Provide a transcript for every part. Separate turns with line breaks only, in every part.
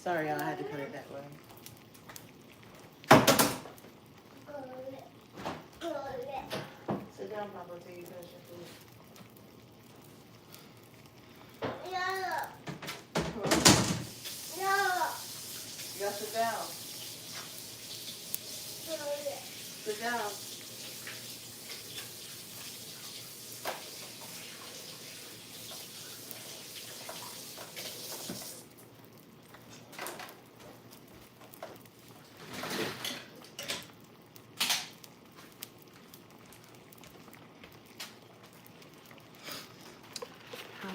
Sorry, I had to cut it that way. Sit down, Papa, until you finish your food. You gotta sit down. Sit down.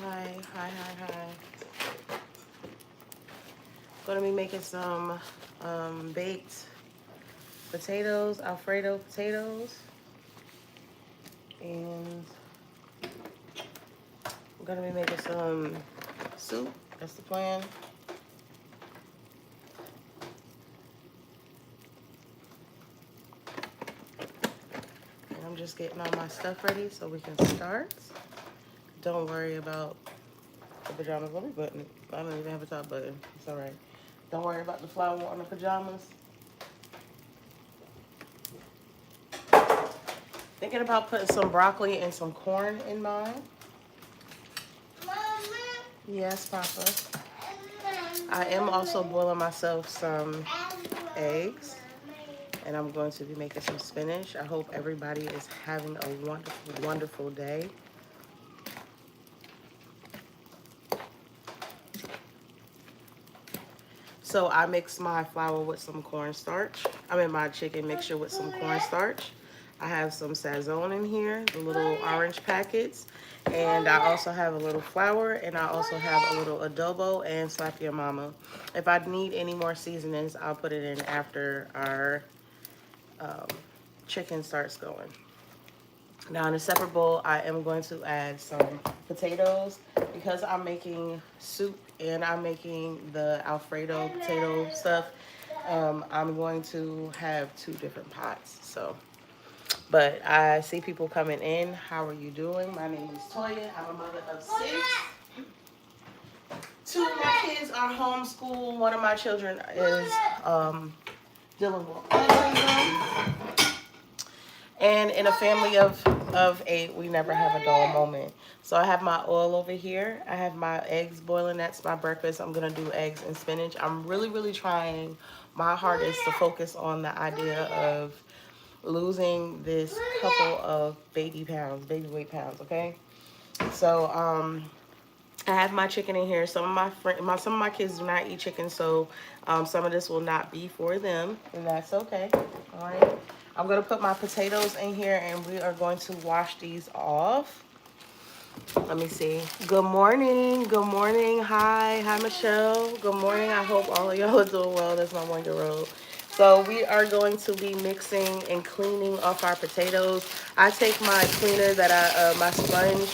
Hi. Gonna be making some baked potatoes, Alfredo potatoes. And I'm gonna be making some soup. That's the plan. And I'm just getting all my stuff ready so we can start. Don't worry about the pajamas. Let me button it. I don't even have a top button. It's all right. Don't worry about the flour on the pajamas. Thinking about putting some broccoli and some corn in mine. Mama. Yes, Papa. I am also boiling myself some eggs. And I'm going to be making some spinach. I hope everybody is having a wonderful, wonderful day. So I mix my flour with some cornstarch. My chicken mixture with some cornstarch. I have some Sazon in here, the little orange packets. And I also have a little flour, and I also have a little adobo and Slap Your Mama. If I need any more seasonings, I'll put it in after our chicken starts going. Now in a separate bowl, I am going to add some potatoes because I'm making soup and I'm making the Alfredo potato stuff. I'm going to have 2 different pots. But I see people coming in. How are you doing? My name is Toya. I'm a mother of 6. 2 of my kids are homeschooled. One of my children is dealing with autism. And in a family of 8, we never have a dull moment. So I have my oil over here. I have my eggs boiling. That's my breakfast. I'm going to do eggs and spinach. I'm really, really trying my hardest to focus on the idea of losing this couple of baby weight pounds, okay? So I have my chicken in here. Some of my kids do not eat chicken, so some of this will not be for them, and that's okay. All right. I'm gonna put my potatoes in here, and we are going to wash these off. Let me see. Good morning. Good morning. Hi, Michelle. Good morning. I hope all of y'all are doing well. That's my 1-year-old. So we are going to be mixing and cleaning off our potatoes. I take my cleaner my sponge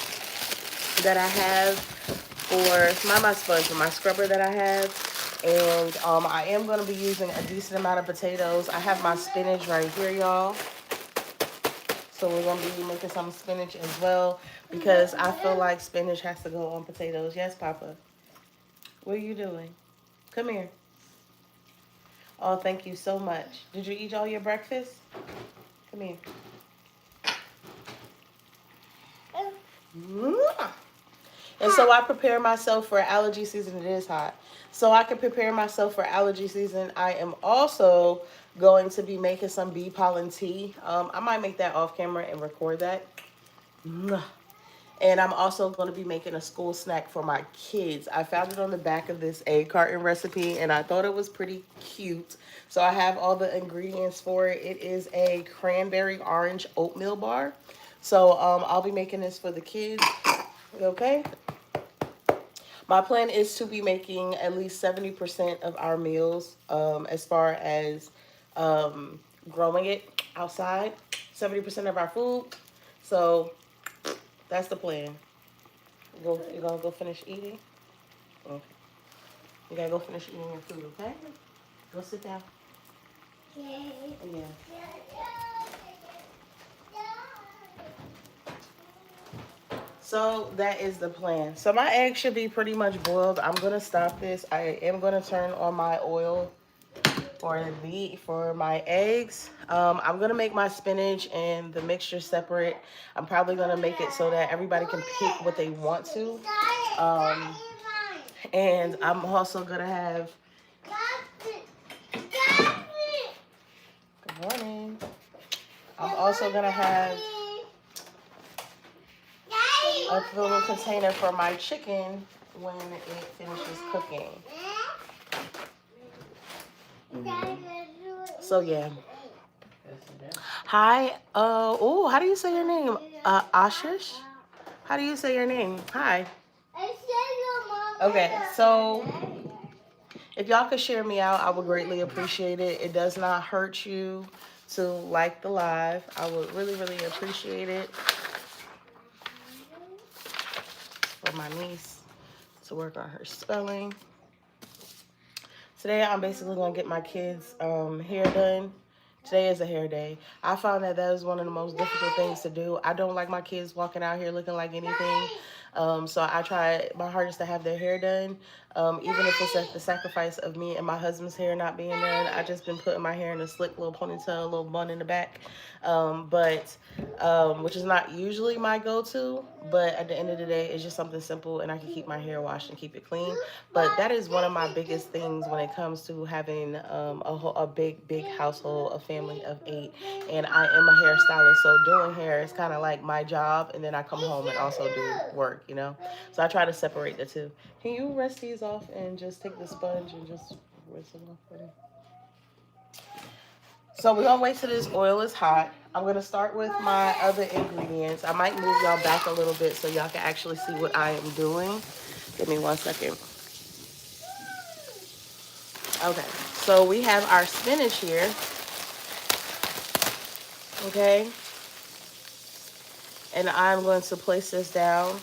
that I have not my sponge, but my scrubber that I have. And I am going to be using a decent amount of potatoes. I have my spinach right here, y'all. So we're going to be making some spinach as well because I feel like spinach has to go on potatoes. Yes, Papa? What are you doing? Come here. Oh, thank you so much. Did you eat all your breakfast? Come here. And so I prepare myself for allergy season. It is hot. So I can prepare myself for allergy season. I am also going to be making some bee pollen tea. I might make that off camera and record that. And I'm also going to be making a school snack for my kids. I found it on the back of this egg carton recipe, and I thought it was pretty cute. So I have all the ingredients for it. It is a cranberry orange oatmeal bar. So I'll be making this for the kids. Okay? My plan is to be making at least 70% of our meals as far as growing it outside. 70% of our food. So that's the plan. You're going to go finish eating? Okay. You got to go finish eating your food, okay? Go sit down. Yeah. So that is the plan. So my eggs should be pretty much boiled. I'm gonna stop this. I am gonna turn on my oil for my eggs. I'm gonna make my spinach and the mixture separate. I'm probably gonna make it so that everybody can pick what they want to. And I'm also gonna have. Good morning. I'm also gonna have a little container for my chicken when it finishes cooking. So yeah. Hi. Oh, how do you say your name? Ashish? How do you say your name? Hi. Okay, so if y'all could share me out, I would greatly appreciate it. It does not hurt you to like the live. I would really, really appreciate it. For my niece to work on her spelling. Today I'm basically going to get my kids' hair done. Today is a hair day. I found that is one of the most difficult things to do. I don't like my kids walking out here looking like anything. So I try my hardest to have their hair done. Even if it's at the sacrifice of me and my husband's hair not being done. I just been putting my hair in a slick little ponytail, a little bun in the back. Which is not usually my go-to. But at the end of the day, it's just something simple and I can keep my hair washed and keep it clean. But that is one of my biggest things when it comes to having a big household, a family of 8. And I am a hairstylist, so doing hair is kind of like my job. And then I come home and also do work, you know. So I try to separate the two. Can you rinse these off and just take the sponge and just rinse them off for me? So we're gonna wait till this oil is hot. I'm gonna start with my other ingredients. I might move y'all back a little bit so y'all can actually see what I am doing. Give me 1 second. Okay, so we have our spinach here. Okay. And I'm going to place this down.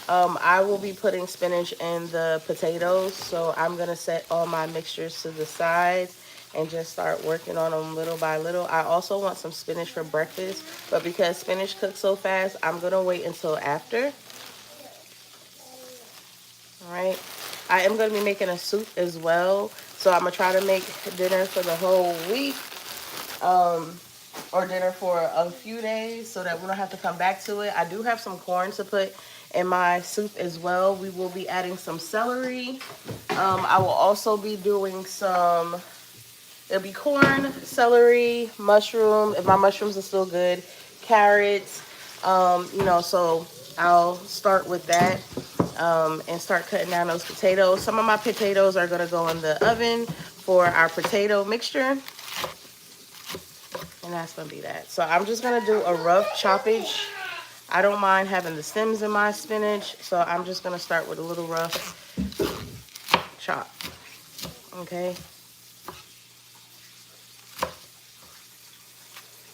I will be putting spinach in the potatoes, so I'm going to set all my mixtures to the side and just start working on them little by little. I also want some spinach for breakfast, but because spinach cooks so fast, I'm going to wait until after. All right. I am going to be making a soup as well, so I'm going to try to make dinner for the whole week. Or dinner for a few days so that we don't have to come back to it. I do have some corn to put in my soup as well. We will be adding some celery. I will also be doing some, it'll be corn, celery, mushroom, if my mushrooms are still good, carrots, so I'll start with that and start cutting down those potatoes. Some of my potatoes are gonna go in the oven for our potato mixture. And that's going to be that. So I'm just going to do a rough choppage. I don't mind having the stems in my spinach. So I'm just going to start with a little rough chop. Okay.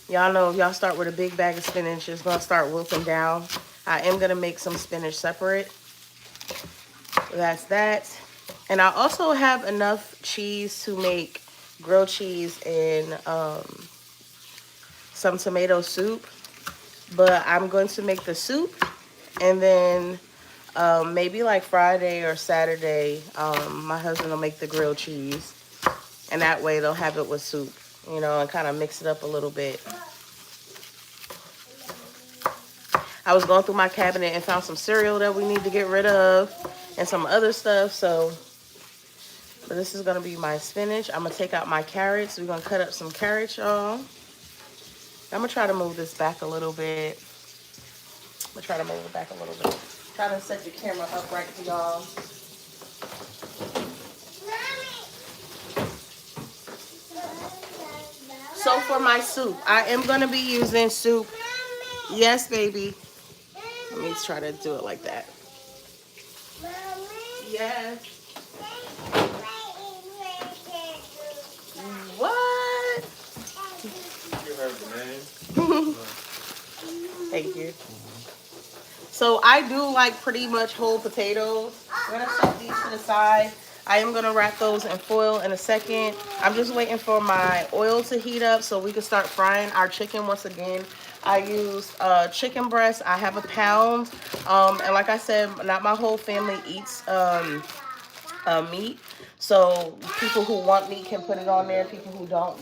Y'all know if y'all start with a big bag of spinach, it's going to start wilting down. I am going to make some spinach separate. That's that. And I also have enough cheese to make grilled cheese and some tomato soup, but I'm going to make the soup and then maybe like Friday or Saturday my husband will make the grilled cheese, and that way they'll have it with soup, and kind of mix it up a little bit. I was going through my cabinet and found some cereal that we need to get rid of and some other stuff, but this is going to be my spinach. I'm going to take out my carrots. We're going to cut up some carrots, y'all. I'm going to try to move this back a little bit. Try to set the camera upright for y'all. So for my soup, I am going to be using soup. Yes, baby. Let me try to do it like that. Yes. What? You heard the name. Thank you. So I do like pretty much whole potatoes. I'm going to set these to the side. I am going to wrap those in foil in a second. I'm just waiting for my oil to heat up so we can start frying our chicken once again. I used chicken breast. I have a pound. And like I said, not my whole family eats meat. So people who want meat can put it on there. People who don't.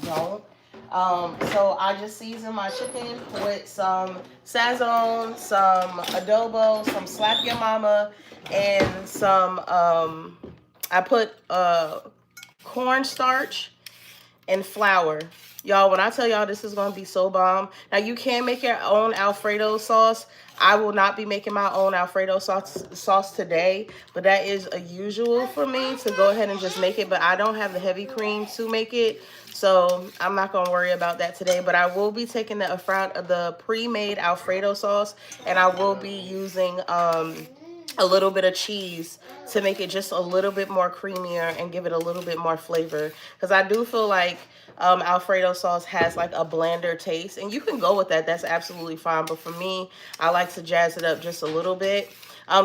So I just season my chicken with some sazon, some adobo, some slap your mama, and some I put cornstarch and flour. Y'all, when I tell y'all this is going to be so bomb. Now, you can make your own Alfredo sauce. I will not be making my own Alfredo sauce today, but that is a usual for me to go ahead and just make it, but I don't have the heavy cream to make it, so I'm not going to worry about that today, but I will be taking the pre-made Alfredo sauce, and I will be using a little bit of cheese to make it just a little bit more creamier and give it a little bit more flavor, because I do feel like Alfredo sauce has like a blander taste, and you can go with that. That's absolutely fine, but for me, I like to jazz it up just a little bit.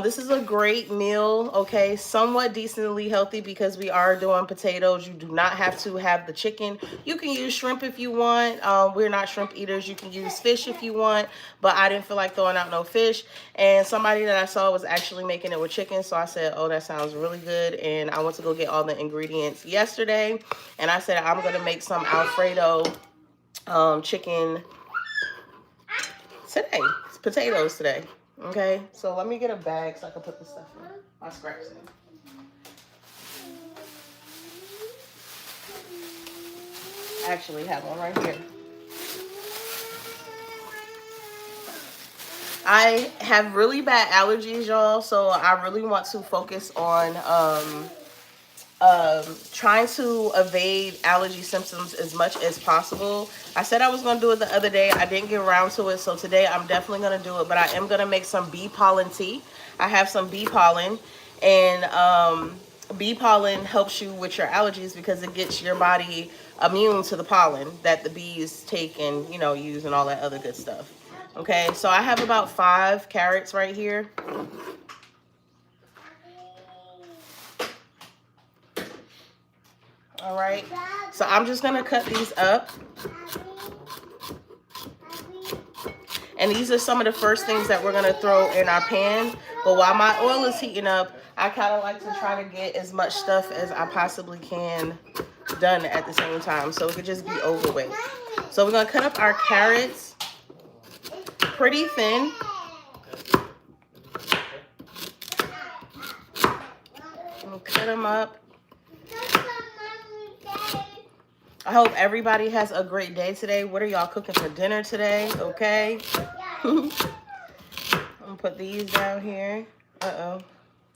This is a great meal, okay? Somewhat decently healthy because we are doing potatoes. You do not have to have the chicken. You can use shrimp if you want. We're not shrimp eaters. You can use fish if you want, but I didn't feel like throwing out no fish. And somebody that I saw was actually making it with chicken, so I said, oh, that sounds really good. And I went to go get all the ingredients yesterday, and I said I'm going to make some Alfredo chicken today. It's potatoes today. Okay, so let me get a bag so I can put the stuff in. My scraps in. I actually have one right here. I have really bad allergies, y'all, so I really want to focus on trying to evade allergy symptoms as much as possible. I said I was going to do it the other day. I didn't get around to it, so today I'm definitely going to do it, but I am going to make some bee pollen tea. I have some bee pollen, and bee pollen helps you with your allergies because it gets your body immune to the pollen that the bees take and, you know, use and all that other good stuff. Okay, so I have about 5 carrots right here. All right, so I'm just gonna cut these up. And these are some of the first things that we're gonna throw in our pan. But while my oil is heating up, I kind of like to try to get as much stuff as I possibly can done at the same time, so it could just be over with. So we're gonna cut up our carrots pretty thin. We'll cut them up. I hope everybody has a great day today. What are y'all cooking for dinner today? Okay. I'm gonna put these down here. Uh-oh.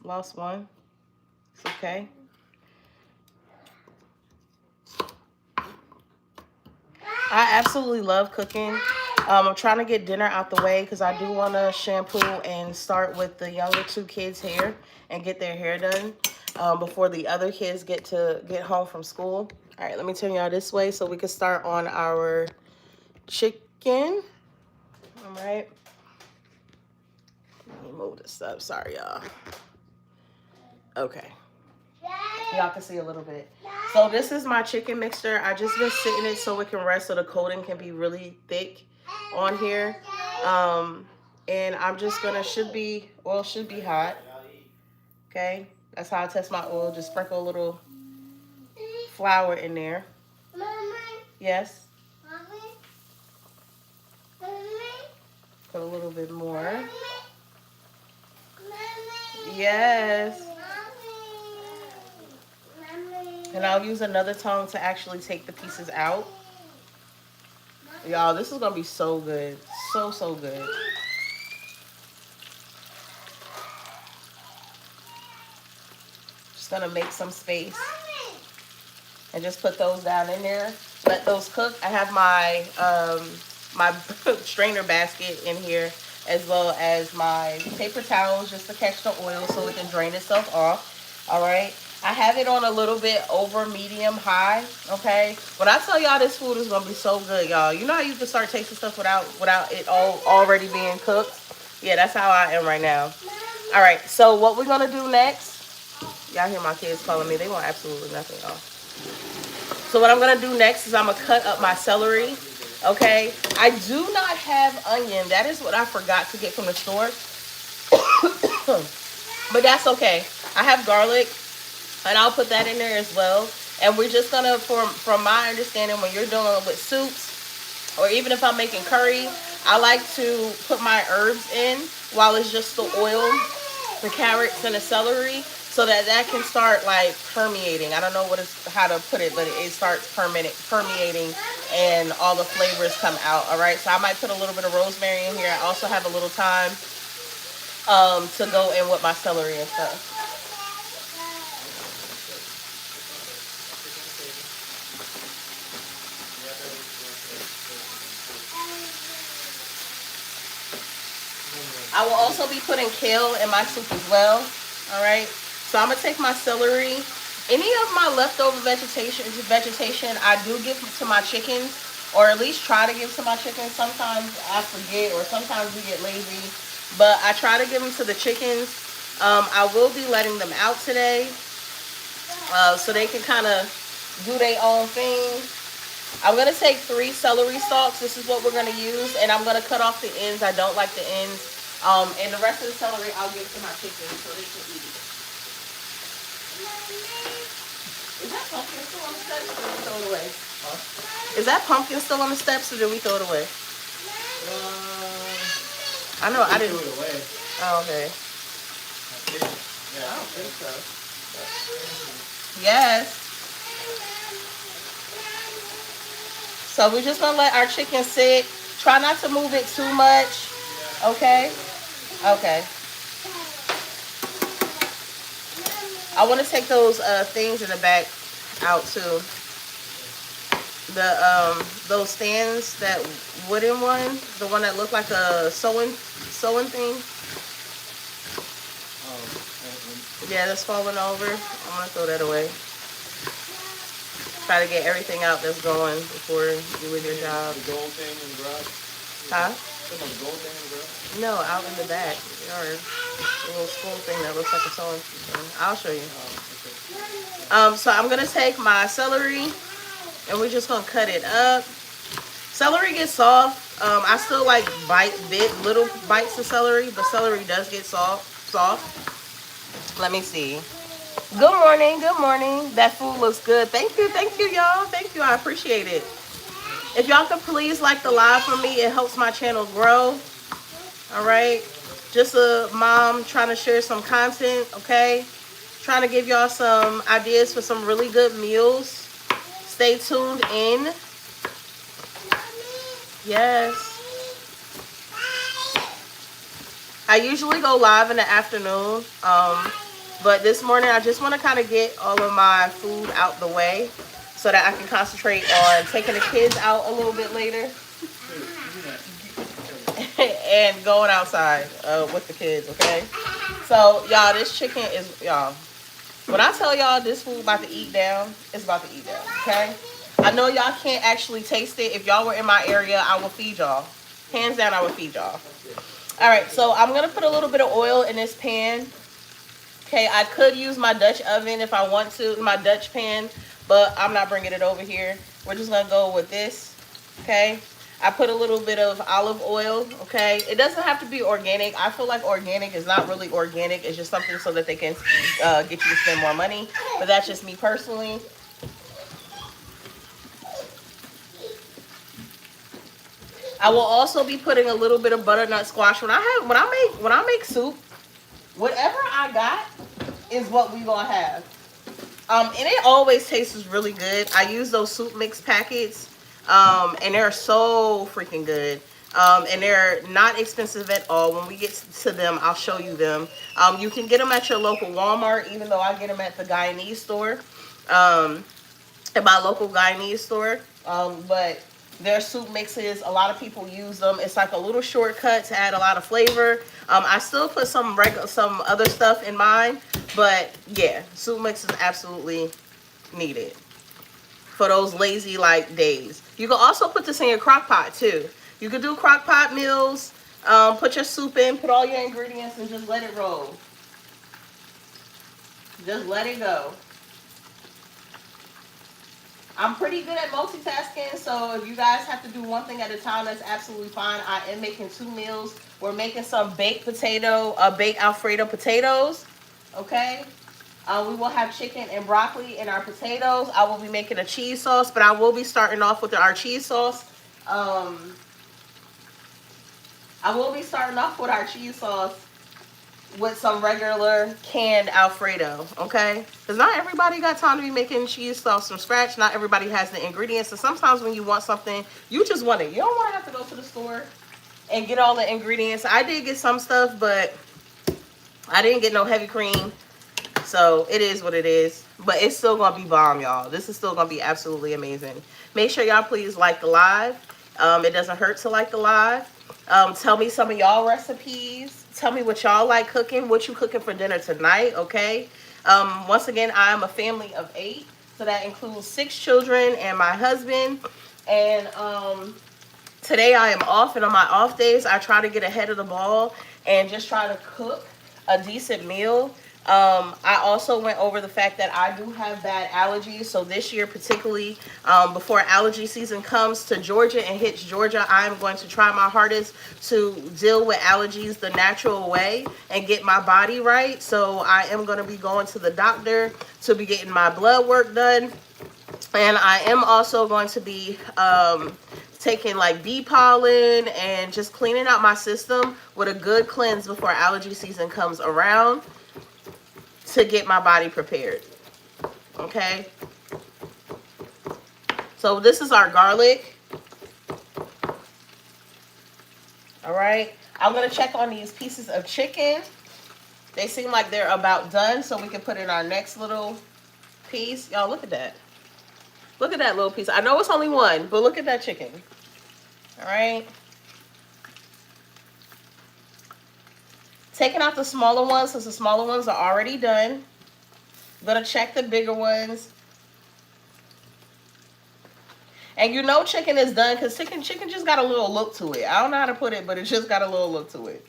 Lost one. It's okay. I absolutely love cooking. I'm trying to get dinner out the way because I do want to shampoo and start with the younger 2 kids' hair and get their hair done before the other kids get home from school. All right, let me turn y'all this way so we can start on our chicken. All right. Let me move this up. Sorry, y'all. Okay. Y'all can see a little bit. So this is my chicken mixture. I just been sitting it so it can rest so the coating can be really thick on here. And I'm just gonna, oil should be hot. Okay. That's how I test my oil. Just sprinkle a little flour in there. Yes. Put a little bit more. Yes. And I'll use another tongue to actually take the pieces out. Y'all, this is gonna be so good. So, so good. Just gonna make some space. And just put those down in there. Let those cook. I have my my strainer basket in here, as well as my paper towels just to catch the oil so it can drain itself off. All right. I have it on a little bit over medium high. Okay. When I tell y'all this food is gonna be so good, y'all. You know how you can start tasting stuff without it all already being cooked? Yeah, that's how I am right now. All right. So what we're gonna do next? Y'all hear my kids calling me. They want absolutely nothing, y'all. So what I'm going to do next is I'm going to cut up my celery. Okay, I do not have onion. That is what I forgot to get from the store. But that's okay. I have garlic, and I'll put that in there as well. And we're just gonna, from my understanding, when you're dealing with soups, or even if I'm making curry, I like to put my herbs in while it's just the oil, the carrots, and the celery, so that that can start like permeating. I don't know how to put it, but it starts permeating, and all the flavors come out. All right, so I might put a little bit of rosemary in here. I also have a little thyme to go in with my celery and stuff. I will also be putting kale in my soup as well. All right. So I'm gonna take my celery. Any of my leftover vegetation, I do give to my chickens, or at least try to give to my chickens. Sometimes I forget, or sometimes we get lazy, but I try to give them to the chickens. I will be letting them out today, so they can kind of do their own thing. I'm going to take 3 celery stalks. This is what we're going to use. And I'm going to cut off the ends. I don't like the ends. And the rest of the celery I'll give to my chickens so they can eat it. Is that pumpkin still on the steps, or did we throw it away? Huh? Is that pumpkin still on the steps, or did we throw it away? I know I didn't. Threw it away. Oh, okay. I don't think so. Yes. So we're just gonna let our chicken sit. Try not to move it too much. Okay? Okay. I want to take those things in the back out too. The those stands, that wooden one, the one that looked like a sewing thing. Yeah, that's falling over. I'm gonna throw that away. Try to get everything out that's going before you leave your job. The gold thing in the garage? Huh? The gold thing in the garage? No, out in the back. Or a little spoon thing that looks like a sewing thing. I'll show you. Okay. So I'm gonna take my celery and we're just gonna cut it up. Celery gets soft. I still like little bites of celery, but celery does get soft. Let me see. Good morning, good morning. That food looks good. Thank you, y'all. Thank you, I appreciate it. If y'all could please like the live for me, it helps my channel grow. All right, just a mom trying to share some content, okay? Trying to give y'all some ideas for some really good meals. Stay tuned in. Yes. I usually go live in the afternoon. But this morning, I just want to kind of get all of my food out the way so that I can concentrate on taking the kids out a little bit later and going outside with the kids, okay? So, y'all, this chicken is, y'all, when I tell y'all this food about to eat down, it's about to eat down, okay? I know y'all can't actually taste it. If y'all were in my area, I will feed y'all. Hands down, I will feed y'all. All right, so I'm going to put a little bit of oil in this pan. Okay, I could use my Dutch oven if I want to, my Dutch pan, but I'm not bringing it over here. We're just going to go with this, okay? I put a little bit of olive oil, okay? It doesn't have to be organic. I feel like organic is not really organic. It's just something so that they can get you to spend more money, but that's just me personally. I will also be putting a little bit of butternut squash. When I make soup, whatever I got is what we gonna have. And it always tastes really good. I use those soup mix packets, and they're so freaking good. And they're not expensive at all. When we get to them, I'll show you them. You can get them at your local Walmart, even though I get them at the Guyanese store, at my local Guyanese store. But their soup mixes, a lot of people use them. It's like a little shortcut to add a lot of flavor. I still put some other stuff in mine, but yeah, soup mix is absolutely needed for those lazy like days. You can also put this in your crock pot too. You could do crock pot meals. Put your soup in, put all your ingredients, and just let it roll. Just let it go. I'm pretty good at multitasking, so if you guys have to do one thing at a time, that's absolutely fine. I am making 2 meals. We're making some baked Alfredo potatoes. Okay. We will have chicken and broccoli in our potatoes. I will be making a cheese sauce, but I will be starting off with our cheese sauce. Um, I will be starting off with our cheese sauce with some regular canned Alfredo, okay? Because not everybody got time to be making cheese sauce from scratch. Not everybody has the ingredients. So sometimes when you want something, you just want it. You don't want to have to go to the store and get all the ingredients. I did get some stuff, but I didn't get no heavy cream. So it is what it is. But it's still going to be bomb, y'all. This is still going to be absolutely amazing. Make sure y'all please like the live. It doesn't hurt to like the live. Tell me some of y'all recipes. Tell me what y'all like cooking. What you cooking for dinner tonight, okay? Once again, I am a family of 8. So that includes 6 children and my husband. And today I am off. And on my off days, I try to get ahead of the ball and just try to cook a decent meal. I also went over the fact that I do have bad allergies. So this year, particularly before allergy season comes to Georgia and hits Georgia, I am going to try my hardest to deal with allergies the natural way and get my body right. So I am going to be going to the doctor to be getting my blood work done. And I am also going to be taking like bee pollen and just cleaning out my system with a good cleanse before allergy season comes around, to get my body prepared. Okay. So this is our garlic. All right. I'm going to check on these pieces of chicken. They seem like they're about done, so we can put in our next little piece. Y'all, look at that. Look at that little piece. I know it's only one, but look at that chicken. All right. Taking out the smaller ones, since the smaller ones are already done. I'm going to check the bigger ones. And you know chicken is done because chicken just got a little look to it. I don't know how to put it, but it just got a little look to it.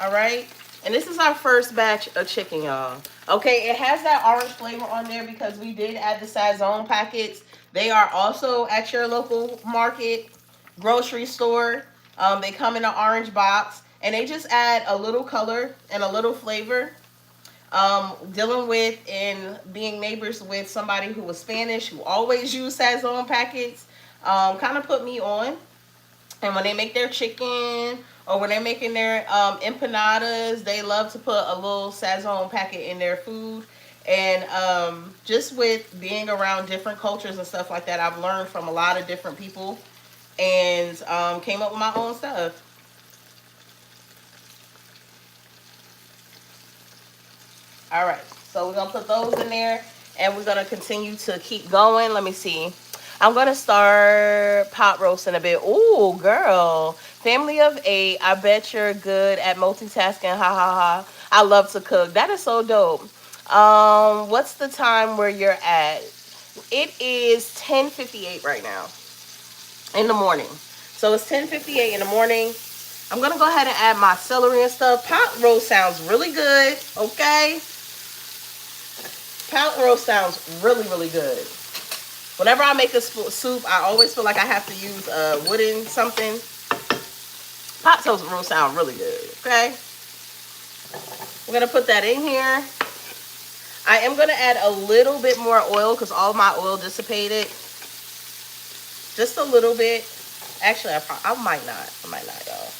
All right. And this is our first batch of chicken, y'all. Okay, it has that orange flavor on there because we did add the Sazon packets. They are also at your local market, grocery store. They come in an orange box. And they just add a little color and a little flavor. Dealing with and being neighbors with somebody who was Spanish, who always used Sazon packets, kind of put me on. And when they make their chicken or when they're making their empanadas, they love to put a little Sazon packet in their food. And just with being around different cultures and stuff like that, I've learned from a lot of different people and came up with my own stuff. All right, so we're going to put those in there, and we're going to continue to keep going. Let me see. I'm going to start pot roasting a bit. Ooh, girl. Family of 8. I bet you're good at multitasking. Ha, ha, ha. I love to cook. That is so dope. What's the time where you're at? It is 10:58 right now in the morning. So it's 10:58 in the morning. I'm going to go ahead and add my celery and stuff. Pot roast sounds really good, okay? Pot roast sounds really, really good. Whenever I make a soup, I always feel like I have to use a wooden something. Pot roast sound really good, okay? We're going to put that in here. I am going to add a little bit more oil because all my oil dissipated. Just a little bit. Actually, I might not. I might not, y'all.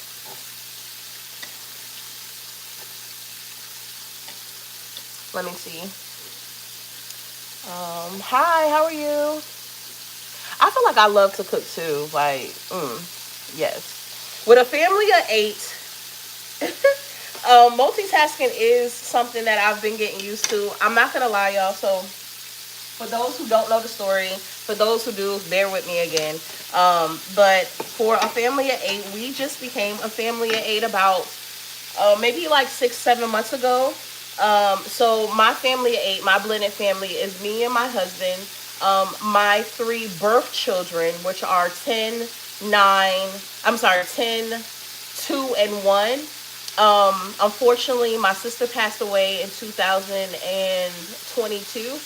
Let me see. Hi, how are you? I feel like I love to cook too. Like, yes. With a family of 8, multitasking is something that I've been getting used to. I'm not gonna lie, y'all. So, for those who don't know the story, for those who do, bear with me again. But for a family of 8, we just became a family of 8 about maybe like 6-7 months ago. So my family of 8, my blended family, is me and my husband, my 3 birth children, which are 10, 9, I'm sorry, 10, 2 and 1. Unfortunately, my sister passed away in 2022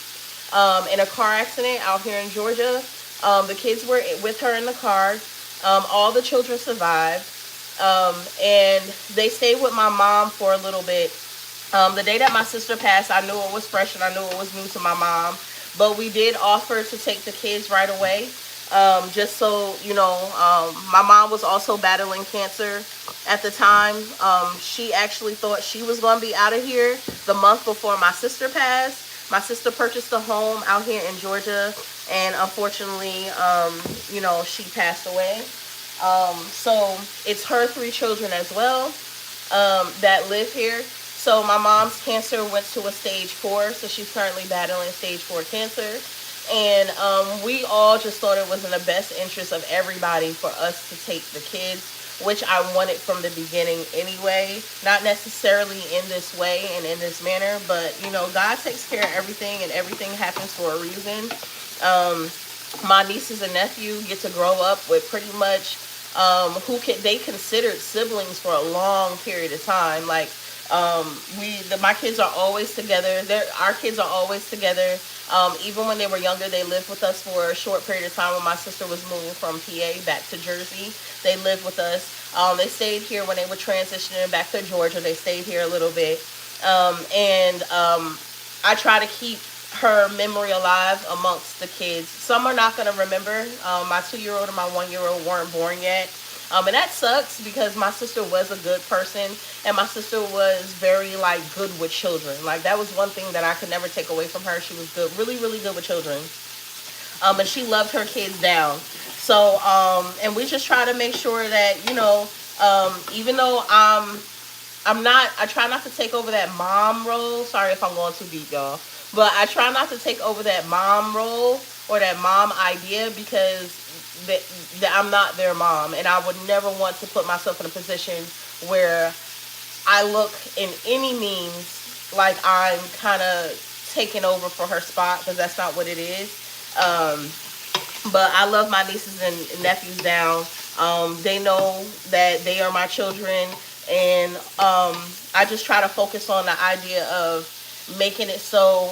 in a car accident out here in Georgia. The kids were with her in the car. All the children survived. And they stayed with my mom for a little bit. The day that my sister passed, I knew it was fresh and I knew it was new to my mom. But we did offer to take the kids right away. Just so, my mom was also battling cancer at the time. She actually thought she was going to be out of here the month before my sister passed. My sister purchased a home out here in Georgia, and unfortunately, she passed away. So it's her 3 children as well that live here. So my mom's cancer went to a stage 4, so she's currently battling stage 4 cancer. And we all just thought it was in the best interest of everybody for us to take the kids, which I wanted from the beginning anyway. Not necessarily in this way and in this manner, but, God takes care of everything, and everything happens for a reason. My nieces and nephew get to grow up with pretty much they considered siblings for a long period of time. Like, my kids are always together. Our kids are always together. Even when they were younger, they lived with us for a short period of time. When my sister was moving from PA back to Jersey, they lived with us. They stayed here when they were transitioning back to Georgia. They stayed here a little bit. I try to keep her memory alive amongst the kids. Some are not going to remember. My 2-year-old and my 1-year-old weren't born yet. And that sucks because my sister was a good person, and my sister was very, good with children. That was one thing that I could never take away from her. She was good, really, really good with children. And she loved her kids down. So, and we just try to make sure that, even though I try not to take over that mom role. Sorry if I'm going too deep, y'all. But I try not to take over that mom role or that mom idea, because I'm not their mom, and I would never want to put myself in a position where I look in any means like I'm kind of taking over for her spot, because that's not what it is. But I love my nieces and nephews down. They know that they are my children, and I just try to focus on the idea of making it so,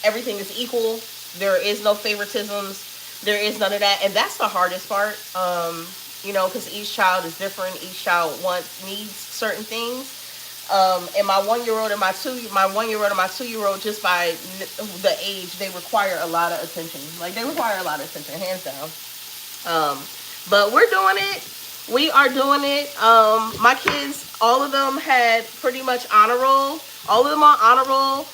everything is equal. There is no favoritisms. There is none of that. And that's the hardest part, because each child is different. Each child needs certain things. And my 1-year-old and my 1-year-old and my 2-year-old, just by the age, they require a lot of attention. They require a lot of attention, hands down. But we're doing it. We are doing it. My kids, all of them had pretty much honor roll. All of them are honor roll.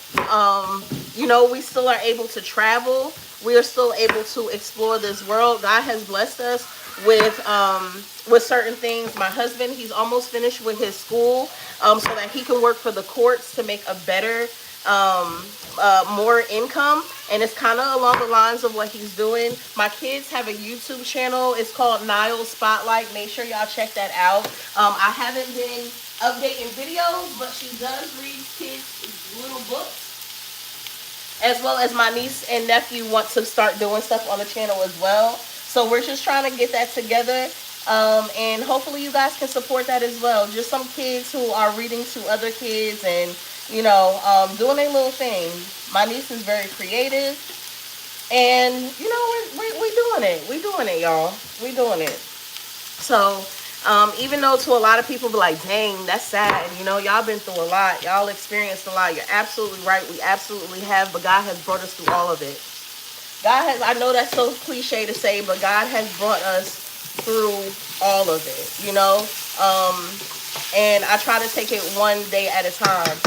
We still are able to travel. We are still able to explore this world. God has blessed us with certain things. My husband, he's almost finished with his school, so that he can work for the courts to make a better, more income. And it's kind of along the lines of what he's doing. My kids have a YouTube channel. It's called Nile Spotlight. Make sure y'all check that out. I haven't been updating videos, but she does read kids' little books. As well as my niece and nephew want to start doing stuff on the channel as well. So we're just trying to get that together. And hopefully you guys can support that as well. Just some kids who are reading to other kids and, doing their little thing. My niece is very creative. And, we're doing it. We're doing it, y'all. We're doing it. So, even though to a lot of people be like, dang, that's sad. Y'all been through a lot. Y'all experienced a lot. You're absolutely right. We absolutely have. But God has brought us through all of it. I know that's so cliche to say, but God has brought us through all of it, and I try to take it one day at a time.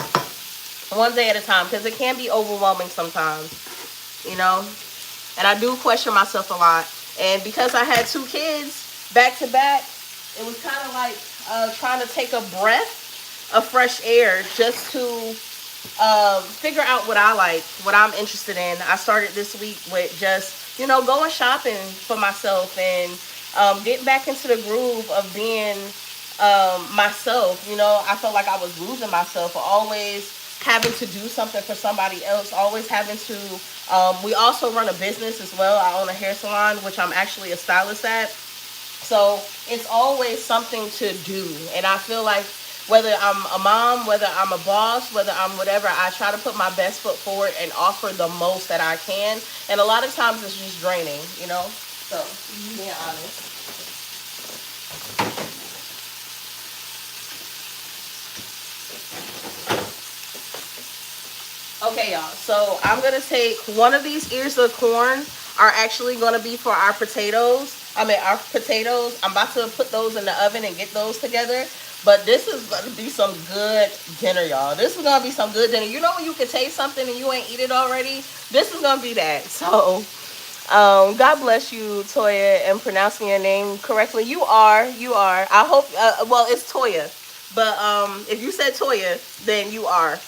One day at a time, because it can be overwhelming sometimes, And I do question myself a lot. And because I had 2 kids back to back, it was kind of like trying to take a breath of fresh air just to figure out what I like, what I'm interested in. I started this week with just, going shopping for myself and getting back into the groove of being myself. I felt like I was losing myself, always having to do something for somebody else, always having to, we also run a business as well. I own a hair salon, which I'm actually a stylist at. So it's always something to do. And I feel like whether I'm a mom, whether I'm a boss, whether I'm whatever, I try to put my best foot forward and offer the most that I can. And a lot of times it's just draining, you know? So, being honest. Okay, y'all. So I'm gonna take one of these ears of corn are actually gonna be for our potatoes. I mean our potatoes. I'm about to put those in the oven and get those together. But this is gonna be some good dinner, y'all. This is gonna be some good dinner. You know when you can taste something and you ain't eat it already? This is gonna be that. So God bless you, Toya, and pronouncing your name correctly. You are. I hope. Well, it's Toya, but if you said Toya, then you are.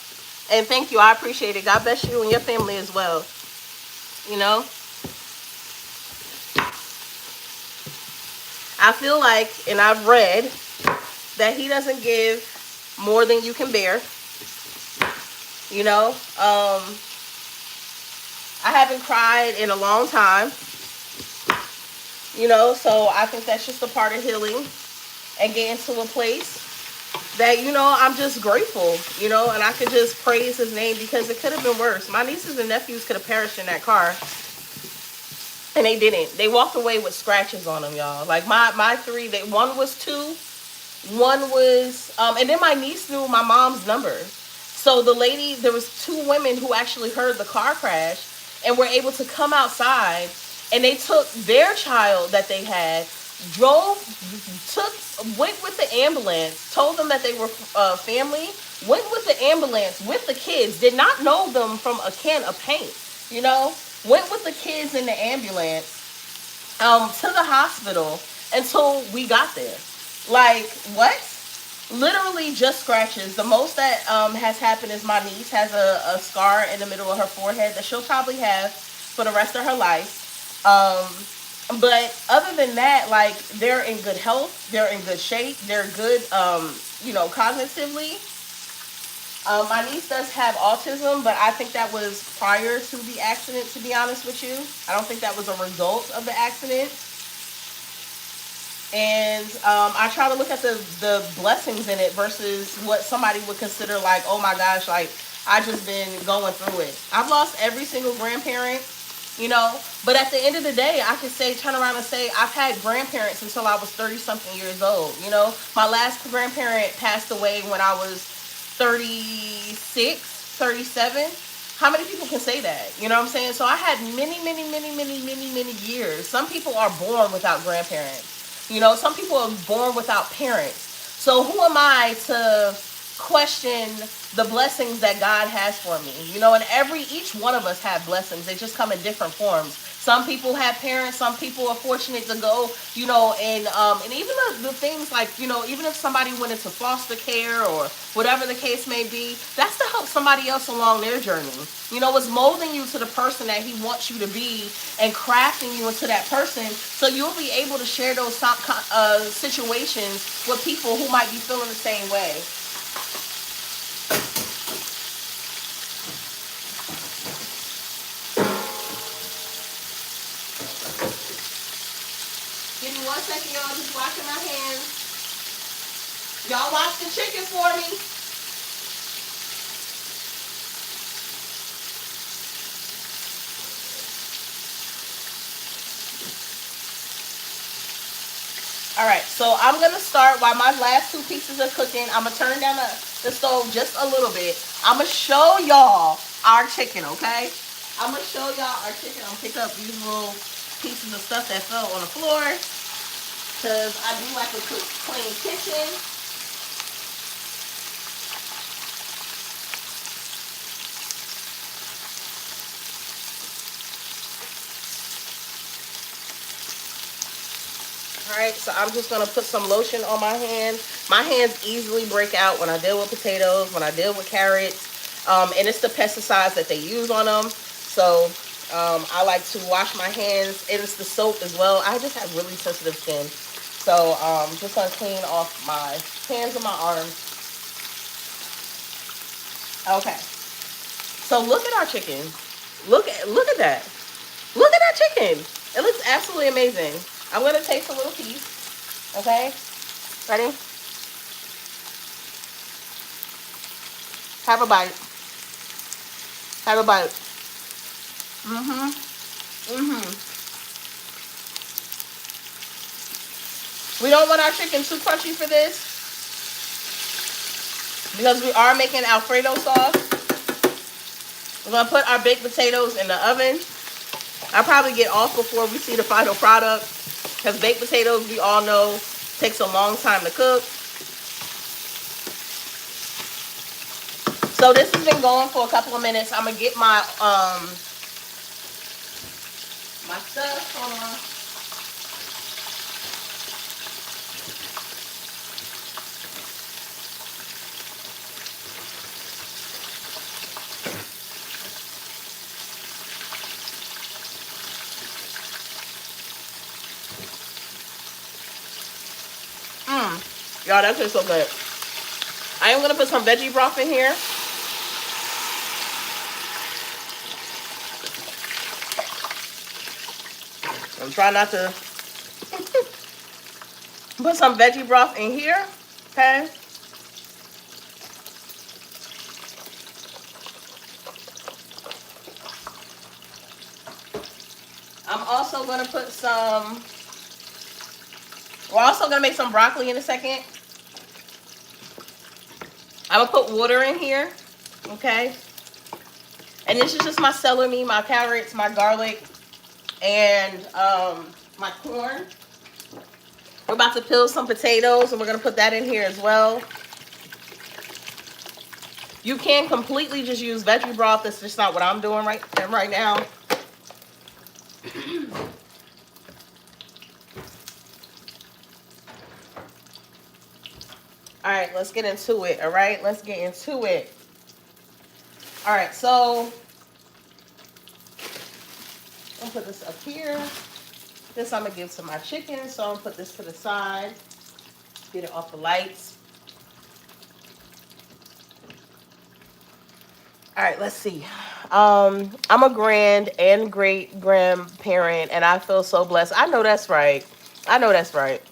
And thank you. I appreciate it. God bless you and your family as well. You know, I feel like, and I've read that He doesn't give more than you can bear. You know, I haven't cried in a long time. You know, so I think that's just a part of healing and getting to a place that, you know, I'm just grateful, you know, and I could just praise His name because it could have been worse. My nieces and nephews could have perished in that car, and they didn't. They walked away with scratches on them, y'all. Like my three, one was two, one was, and then my niece knew my mom's number. So the lady, there was two women who actually heard the car crash and were able to come outside, and they took their child that they had, went with the ambulance, told them that they were family, went with the ambulance with the kids, did not know them from a can of paint, you know, went with the kids in the ambulance to the hospital until we got there. Like, what? Literally just scratches. The most that has happened is my niece has a scar in the middle of her forehead that she'll probably have for the rest of her life. But other than that, like, they're in good health, they're in good shape, they're good, you know, cognitively. My niece does have autism, but I think that was prior to the accident, to be honest with you. I don't think that was a result of the accident. And I try to look at the blessings in it versus what somebody would consider like, oh my gosh, like, I just been going through it. I've lost every single grandparent, you know, but at the end of the day, I could say, turn around and say, I've had grandparents until I was 30-something years old, you know. My last grandparent passed away when I was 36, 37. How many people can say that? You know what I'm saying? So I had many years. Some people are born without grandparents. You know, some people are born without parents. So who am I to question the blessings that God has for me? You know, and each one of us have blessings. They just come in different forms. Some people have parents. Some people are fortunate to go, you know, and even the things like, you know, even if somebody went into foster care or whatever the case may be, that's to help somebody else along their journey. You know, it's molding you to the person that He wants you to be and crafting you into that person, so you'll be able to share those situations with people who might be feeling the same way. Give me 1 second, y'all. Just washing my hands. Y'all wash the chicken for me. All right, so I'm going to start while my last two pieces are cooking. I'm going to turn down the stove just a little bit. I'm going to show y'all our chicken, okay? I'm going to show y'all our chicken. I'm going to pick up these little pieces of stuff that fell on the floor because I do like a clean kitchen. Alright, so I'm just going to put some lotion on my hand. My hands easily break out when I deal with potatoes, when I deal with carrots. And it's the pesticides that they use on them. So I like to wash my hands. And it's the soap as well. I just have really sensitive skin. So I'm just going to clean off my hands and my arms. Okay. So look at our chicken. Look at that. Look at that chicken. It looks absolutely amazing. I'm going to taste a little piece. Okay? Ready? Have a bite. Have a bite. Mm-hmm. Mm-hmm. We don't want our chicken too crunchy for this because we are making Alfredo sauce. We're gonna put our baked potatoes in the oven. I'll probably get off before we see the final product because baked potatoes, we all know, takes a long time to cook. So this has been going for a couple of minutes. I'm gonna get my my stuff. Hold on. Y'all, that tastes so good. I am gonna put some veggie broth in here. I'm trying not to put some veggie broth in here. Okay. I'm also gonna put some. We're also gonna make some broccoli in a second. I'm gonna put water in here. Okay. And this is just my celery, my carrots, my garlic, and my corn. We're about to peel some potatoes, and we're gonna put that in here as well. You can completely just use veggie broth. That's just not what I'm doing right now. All right, let's get into it. All right, let's get into it. All right, so I'm gonna put this up here. This I'm gonna give to my chicken, so I'm gonna put this to the side. Get it off the lights. All right, let's see. I'm a grand and great grandparent, and I feel so blessed. I know that's right. I know that's right.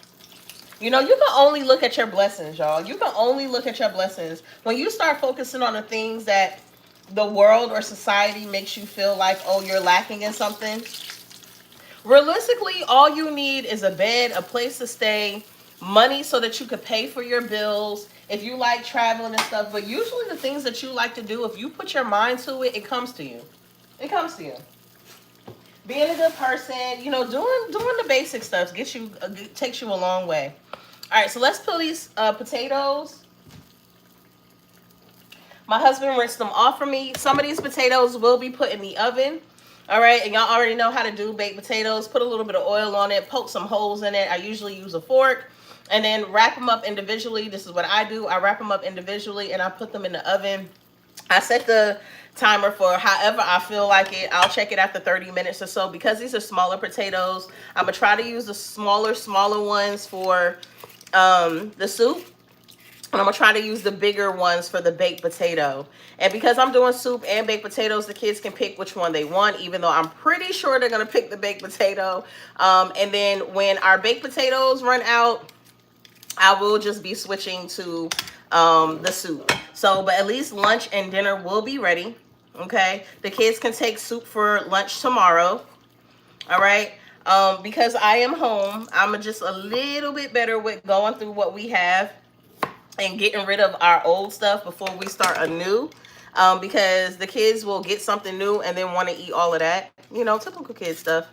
You know, you can only look at your blessings, y'all. You can only look at your blessings. When you start focusing on the things that the world or society makes you feel like, oh, you're lacking in something. Realistically, all you need is a bed, a place to stay, money so that you could pay for your bills, if you like traveling and stuff. But usually the things that you like to do, if you put your mind to it, it comes to you. It comes to you. Being a good person, you know, doing the basic stuff takes you a long way. All right, so let's peel these potatoes. My husband rinsed them off for me. Some of these potatoes will be put in the oven. All right, and y'all already know how to do baked potatoes. Put a little bit of oil on it, poke some holes in it. I usually use a fork, and then wrap them up individually. This is what I do. I wrap them up individually, and I put them in the oven. I set the timer for however I feel like it. I'll check it after 30 minutes or so. Because these are smaller potatoes, I'm going to try to use the smaller ones for the soup. And I'm going to try to use the bigger ones for the baked potato. And because I'm doing soup and baked potatoes, the kids can pick which one they want, even though I'm pretty sure they're going to pick the baked potato. And then when our baked potatoes run out, I will just be switching to the soup. So, but at least lunch and dinner will be ready. Okay. The kids can take soup for lunch tomorrow. All right. Because I am home, I'm just a little bit better with going through what we have and getting rid of our old stuff before we start anew. Because the kids will get something new and then want to eat all of that. You know, typical kid stuff.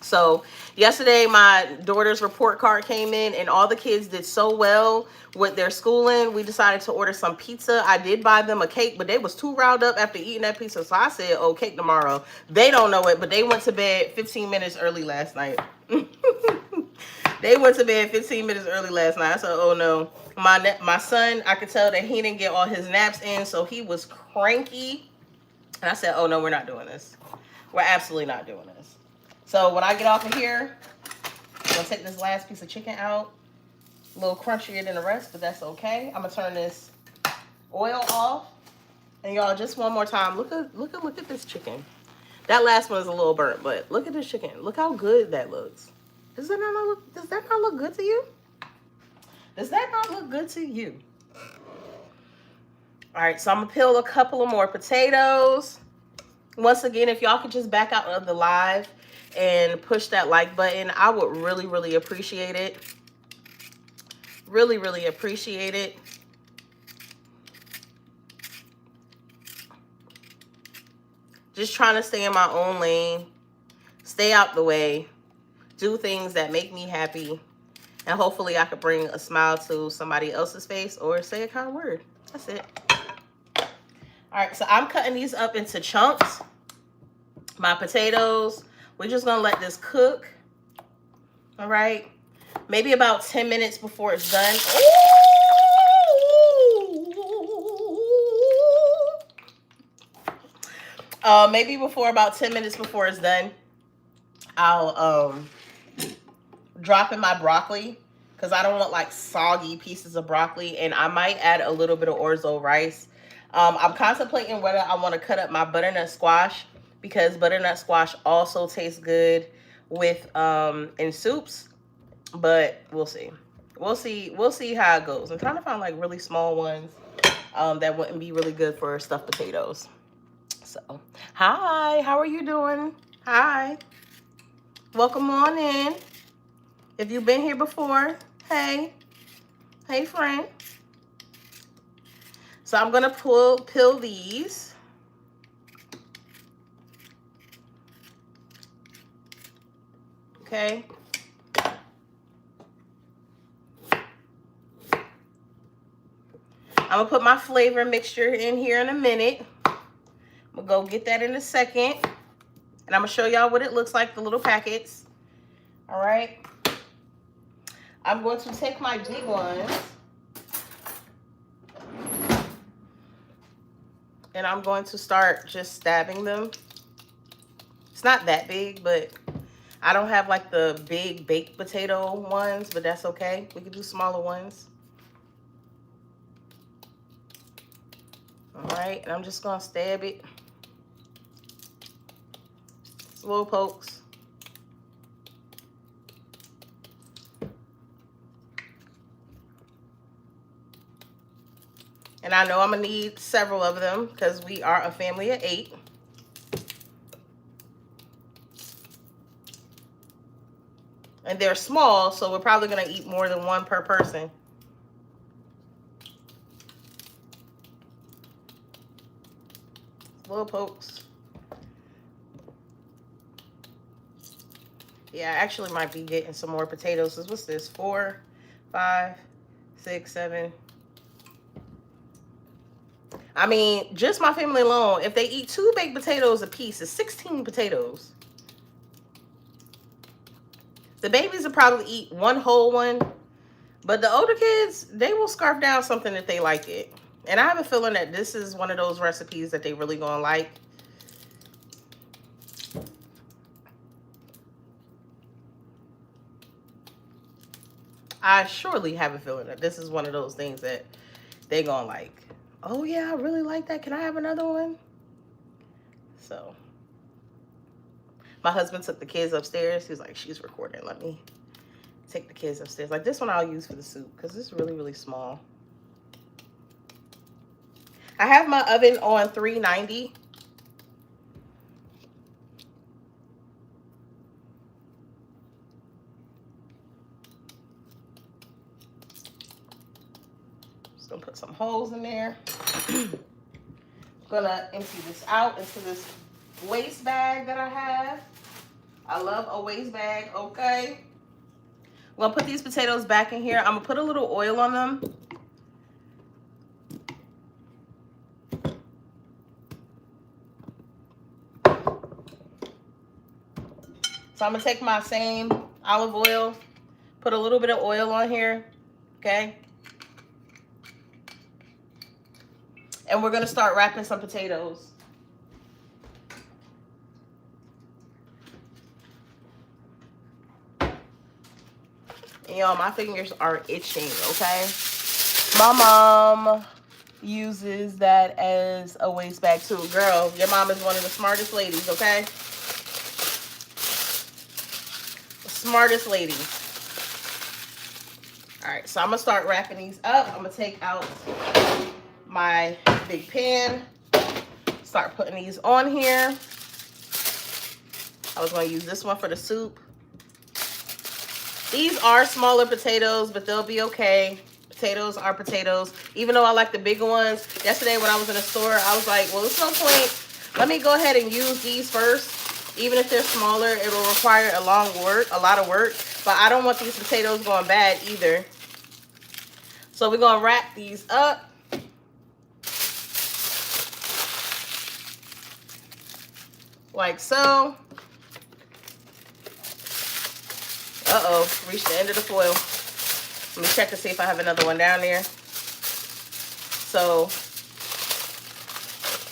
So yesterday my daughter's report card came in and all the kids did so well with their schooling. We decided to order some pizza. I did buy them a cake, but they was too riled up after eating that pizza. So I said, oh, cake tomorrow. They don't know it, but they went to bed 15 minutes early last night. They went to bed 15 minutes early last night. I said, oh no. My son, I could tell that he didn't get all his naps in, so he was cranky. And I said, oh no, we're not doing this. We're absolutely not doing this. So when I get off of here, I'm going to take this last piece of chicken out. A little crunchier than the rest, but that's okay. I'm going to turn this oil off. And y'all, just one more time, look at this chicken. That last one is a little burnt, but look at this chicken. Look how good that looks. Does that not look good to you? Does that not look good to you? All right, so I'm gonna peel a couple of more potatoes. Once again, if y'all could just back out of the live and push that like button, I would really, really appreciate it. Really, really appreciate it. Just trying to stay in my own lane, stay out the way, do things that make me happy, and hopefully I could bring a smile to somebody else's face or say a kind word. That's it. All right, so I'm cutting these up into chunks. My potatoes, we're just gonna let this cook. All right, maybe about 10 minutes before it's done. Maybe about 10 minutes before it's done, I'll drop in my broccoli because I don't want like soggy pieces of broccoli, and I might add a little bit of orzo rice. I'm contemplating whether I want to cut up my butternut squash because butternut squash also tastes good with in soups, but we'll see. We'll see how it goes. I'm trying to find like really small ones that wouldn't be really good for stuffed potatoes. So, hi, how are you doing? Hi, welcome on in. If you've been here before, hey friend. So I'm gonna peel these. Okay. I'm gonna put my flavor mixture in here in a minute. I'm gonna go get that in a second. And I'm gonna show y'all what it looks like, the little packets. All right. I'm going to take my big ones and I'm going to start just stabbing them. It's not that big, but I don't have like the big baked potato ones, but that's okay. We can do smaller ones. All right, and I'm just gonna stab it. Little pokes. And I know I'm gonna need several of them because we are a family of 8. And they're small, so we're probably gonna eat more than one per person. Little pokes. Yeah, I actually might be getting some more potatoes. So what's this? 4, 5, 6, 7. I mean, just my family alone, if they eat 2 baked potatoes a piece, it's 16 potatoes. The babies will probably eat 1 whole one, but the older kids, they will scarf down something if they like it. And I have a feeling that this is one of those recipes that they really gonna like. I surely have a feeling that this is one of those things that they gonna like. Oh yeah, I really like that. Can I have another one? So my husband took the kids upstairs. He was like, she's recording. Let me take the kids upstairs. Like this one I'll use for the soup because it's really, really small. I have my oven on 390. Just gonna put some holes in there. Gonna empty this out into this waste bag that I have. I love a waste bag, okay? I'm gonna put these potatoes back in here. I'm gonna put a little oil on them. So I'm gonna take my same olive oil, put a little bit of oil on here, okay? And we're gonna start wrapping some potatoes. And y'all, my fingers are itching, okay? My mom uses that as a waste bag too. Girl, your mom is one of the smartest ladies, okay? Smartest lady. All right, so I'm gonna start wrapping these up. I'm gonna take out my big pan, start putting these on here. I was gonna use this one for the soup. These are smaller potatoes, but they'll be okay. Potatoes are potatoes. Even though I like the bigger ones, yesterday when I was in the store, I was like, well, there's no point. Let me go ahead and use these first. Even if they're smaller, it will require a lot of work. But I don't want these potatoes going bad either. So we're gonna wrap these up. Like so. Uh-oh, reached the end of the foil. Let me check to see if I have another one down there. So,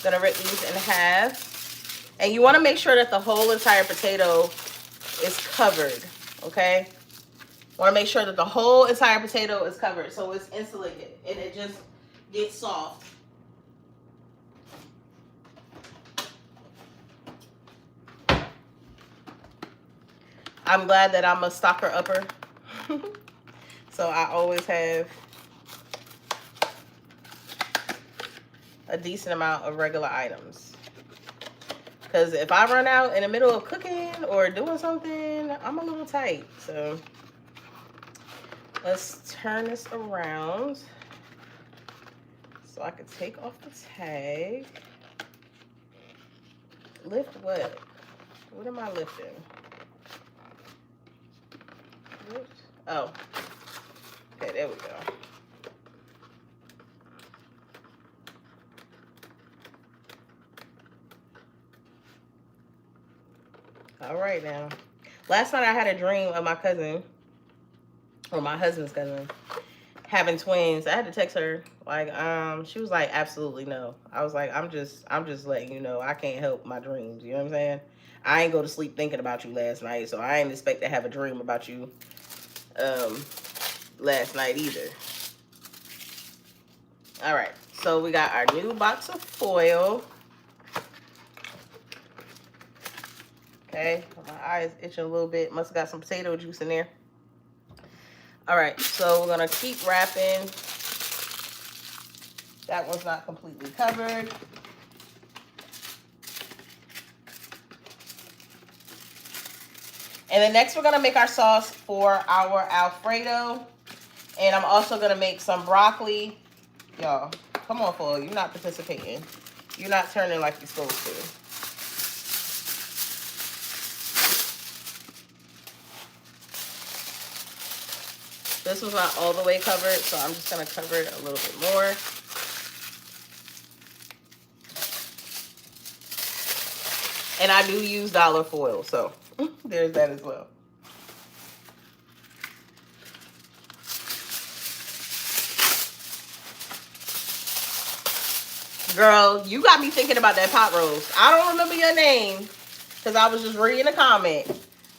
gonna rip these in half. And you wanna make sure that the whole entire potato is covered, okay? Wanna make sure that the whole entire potato is covered so it's insulated and it just gets soft. I'm glad that I'm a stocker upper. So I always have a decent amount of regular items. Because if I run out in the middle of cooking or doing something, I'm a little tight. So let's turn this around so I can take off the tag. Lift what? What am I lifting? Lift? Oh. Okay, there we go. All right now. Last night I had a dream of my cousin, or my husband's cousin, having twins. I had to text her. Like, she was like, absolutely no. I was like, I'm just letting you know I can't help my dreams. You know what I'm saying? I ain't go to sleep thinking about you last night, so I ain't expect to have a dream about you last night either. All right, so we got our new box of foil. Okay, my eye is itching a little bit. Must have got some potato juice in there. All right, so we're gonna keep wrapping. That one's not completely covered. And then next we're gonna make our sauce for our Alfredo. And I'm also gonna make some broccoli. Y'all, come on, foil, you're not participating. You're not turning like you're supposed to. This was not all the way covered, so I'm just gonna cover it a little bit more. And I do use dollar foil, so there's that as well. Girl, you got me thinking about that pot roast. I don't remember your name because I was just reading a comment.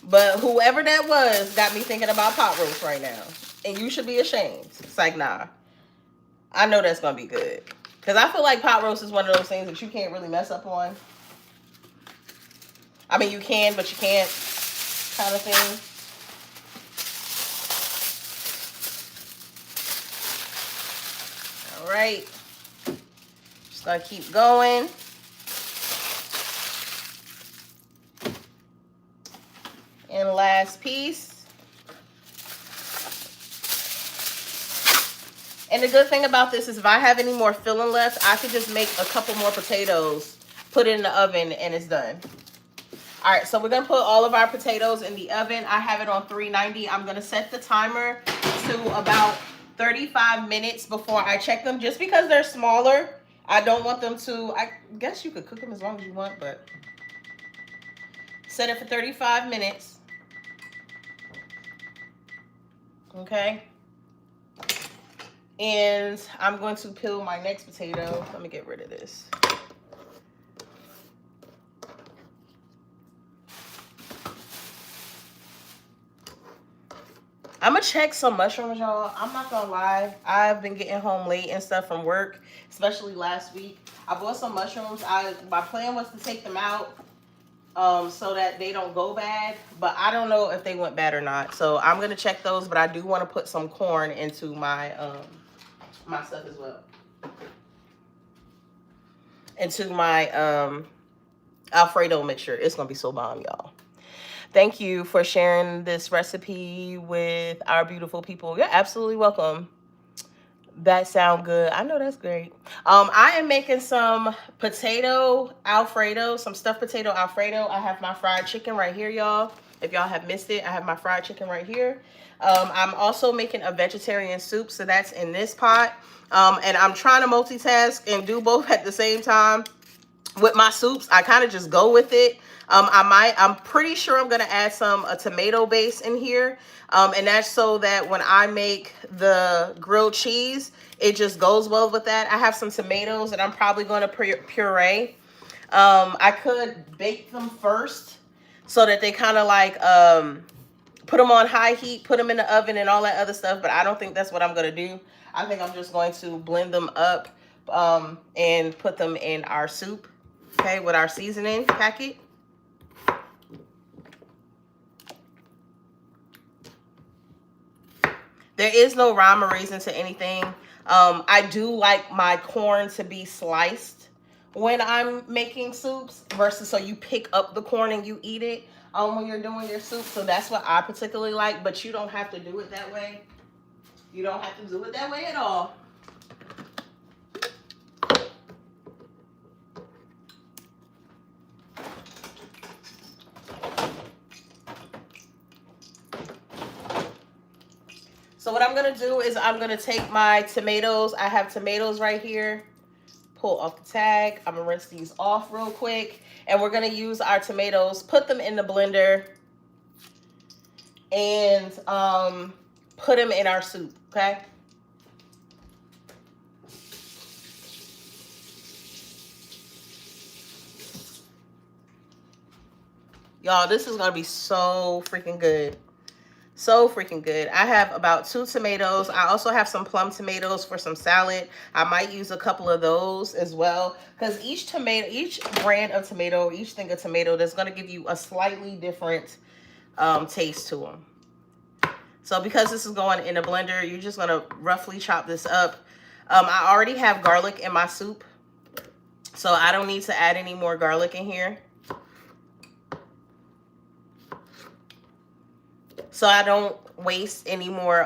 But whoever that was got me thinking about pot roast right now. And you should be ashamed. It's like, nah. I know that's going to be good. Because I feel like pot roast is one of those things that you can't really mess up on. I mean, you can, but you can't kind of thing. All right. Just going to keep going. And last piece. And the good thing about this is if I have any more filling left, I could just make a couple more potatoes, put it in the oven, and it's done. All right, so we're going to put all of our potatoes in the oven. I have it on 390. I'm going to set the timer to about 35 minutes before I check them. Just because they're smaller, I don't want them to, I guess you could cook them as long as you want, but set it for 35 minutes. Okay. And I'm going to peel my next potato. Let me get rid of this. I'm going to check some mushrooms, y'all. I'm not going to lie. I've been getting home late and stuff from work, especially last week. I bought some mushrooms. My plan was to take them out so that they don't go bad. But I don't know if they went bad or not. So I'm gonna check those. But I do want to put some corn into my my stuff as well. Into my Alfredo mixture. It's gonna be so bomb, y'all. Thank you for sharing this recipe with our beautiful people. You're absolutely welcome. That sound good. I know that's great. I am making some potato Alfredo, some stuffed potato Alfredo. I have my fried chicken right here, y'all. If y'all have missed it, I have my fried chicken right here. I'm also making a vegetarian soup, so that's in this pot. And I'm trying to multitask and do both at the same time. With my soups, I kind of just go with it. I'm pretty sure I'm gonna add a tomato base in here. And that's so that when I make the grilled cheese, it just goes well with that. I have some tomatoes that I'm probably gonna puree. I could bake them first so that they kind of like, put them on high heat, put them in the oven and all that other stuff. But I don't think that's what I'm gonna do. I think I'm just going to blend them up and put them in our soup. Okay, with our seasoning packet. There is no rhyme or reason to anything. I do like my corn to be sliced when I'm making soups versus so you pick up the corn and you eat it when you're doing your soup. So that's what I particularly like, but you don't have to do it that way. You don't have to do it that way at all. So what I'm going to do is I'm going to take my tomatoes. I have tomatoes right here. Pull off the tag. I'm going to rinse these off real quick. And we're going to use our tomatoes, put them in the blender, and put them in our soup, okay? Y'all, this is going to be so freaking good. So freaking good. I have about 2 tomatoes. I also have some plum tomatoes for some salad. I might use a couple of those as well. Because each brand of tomato, each thing of tomato, that's going to give you a slightly different taste to them. So because this is going in a blender, you're just going to roughly chop this up. I already have garlic in my soup. So I don't need to add any more garlic in here. So I don't waste any more.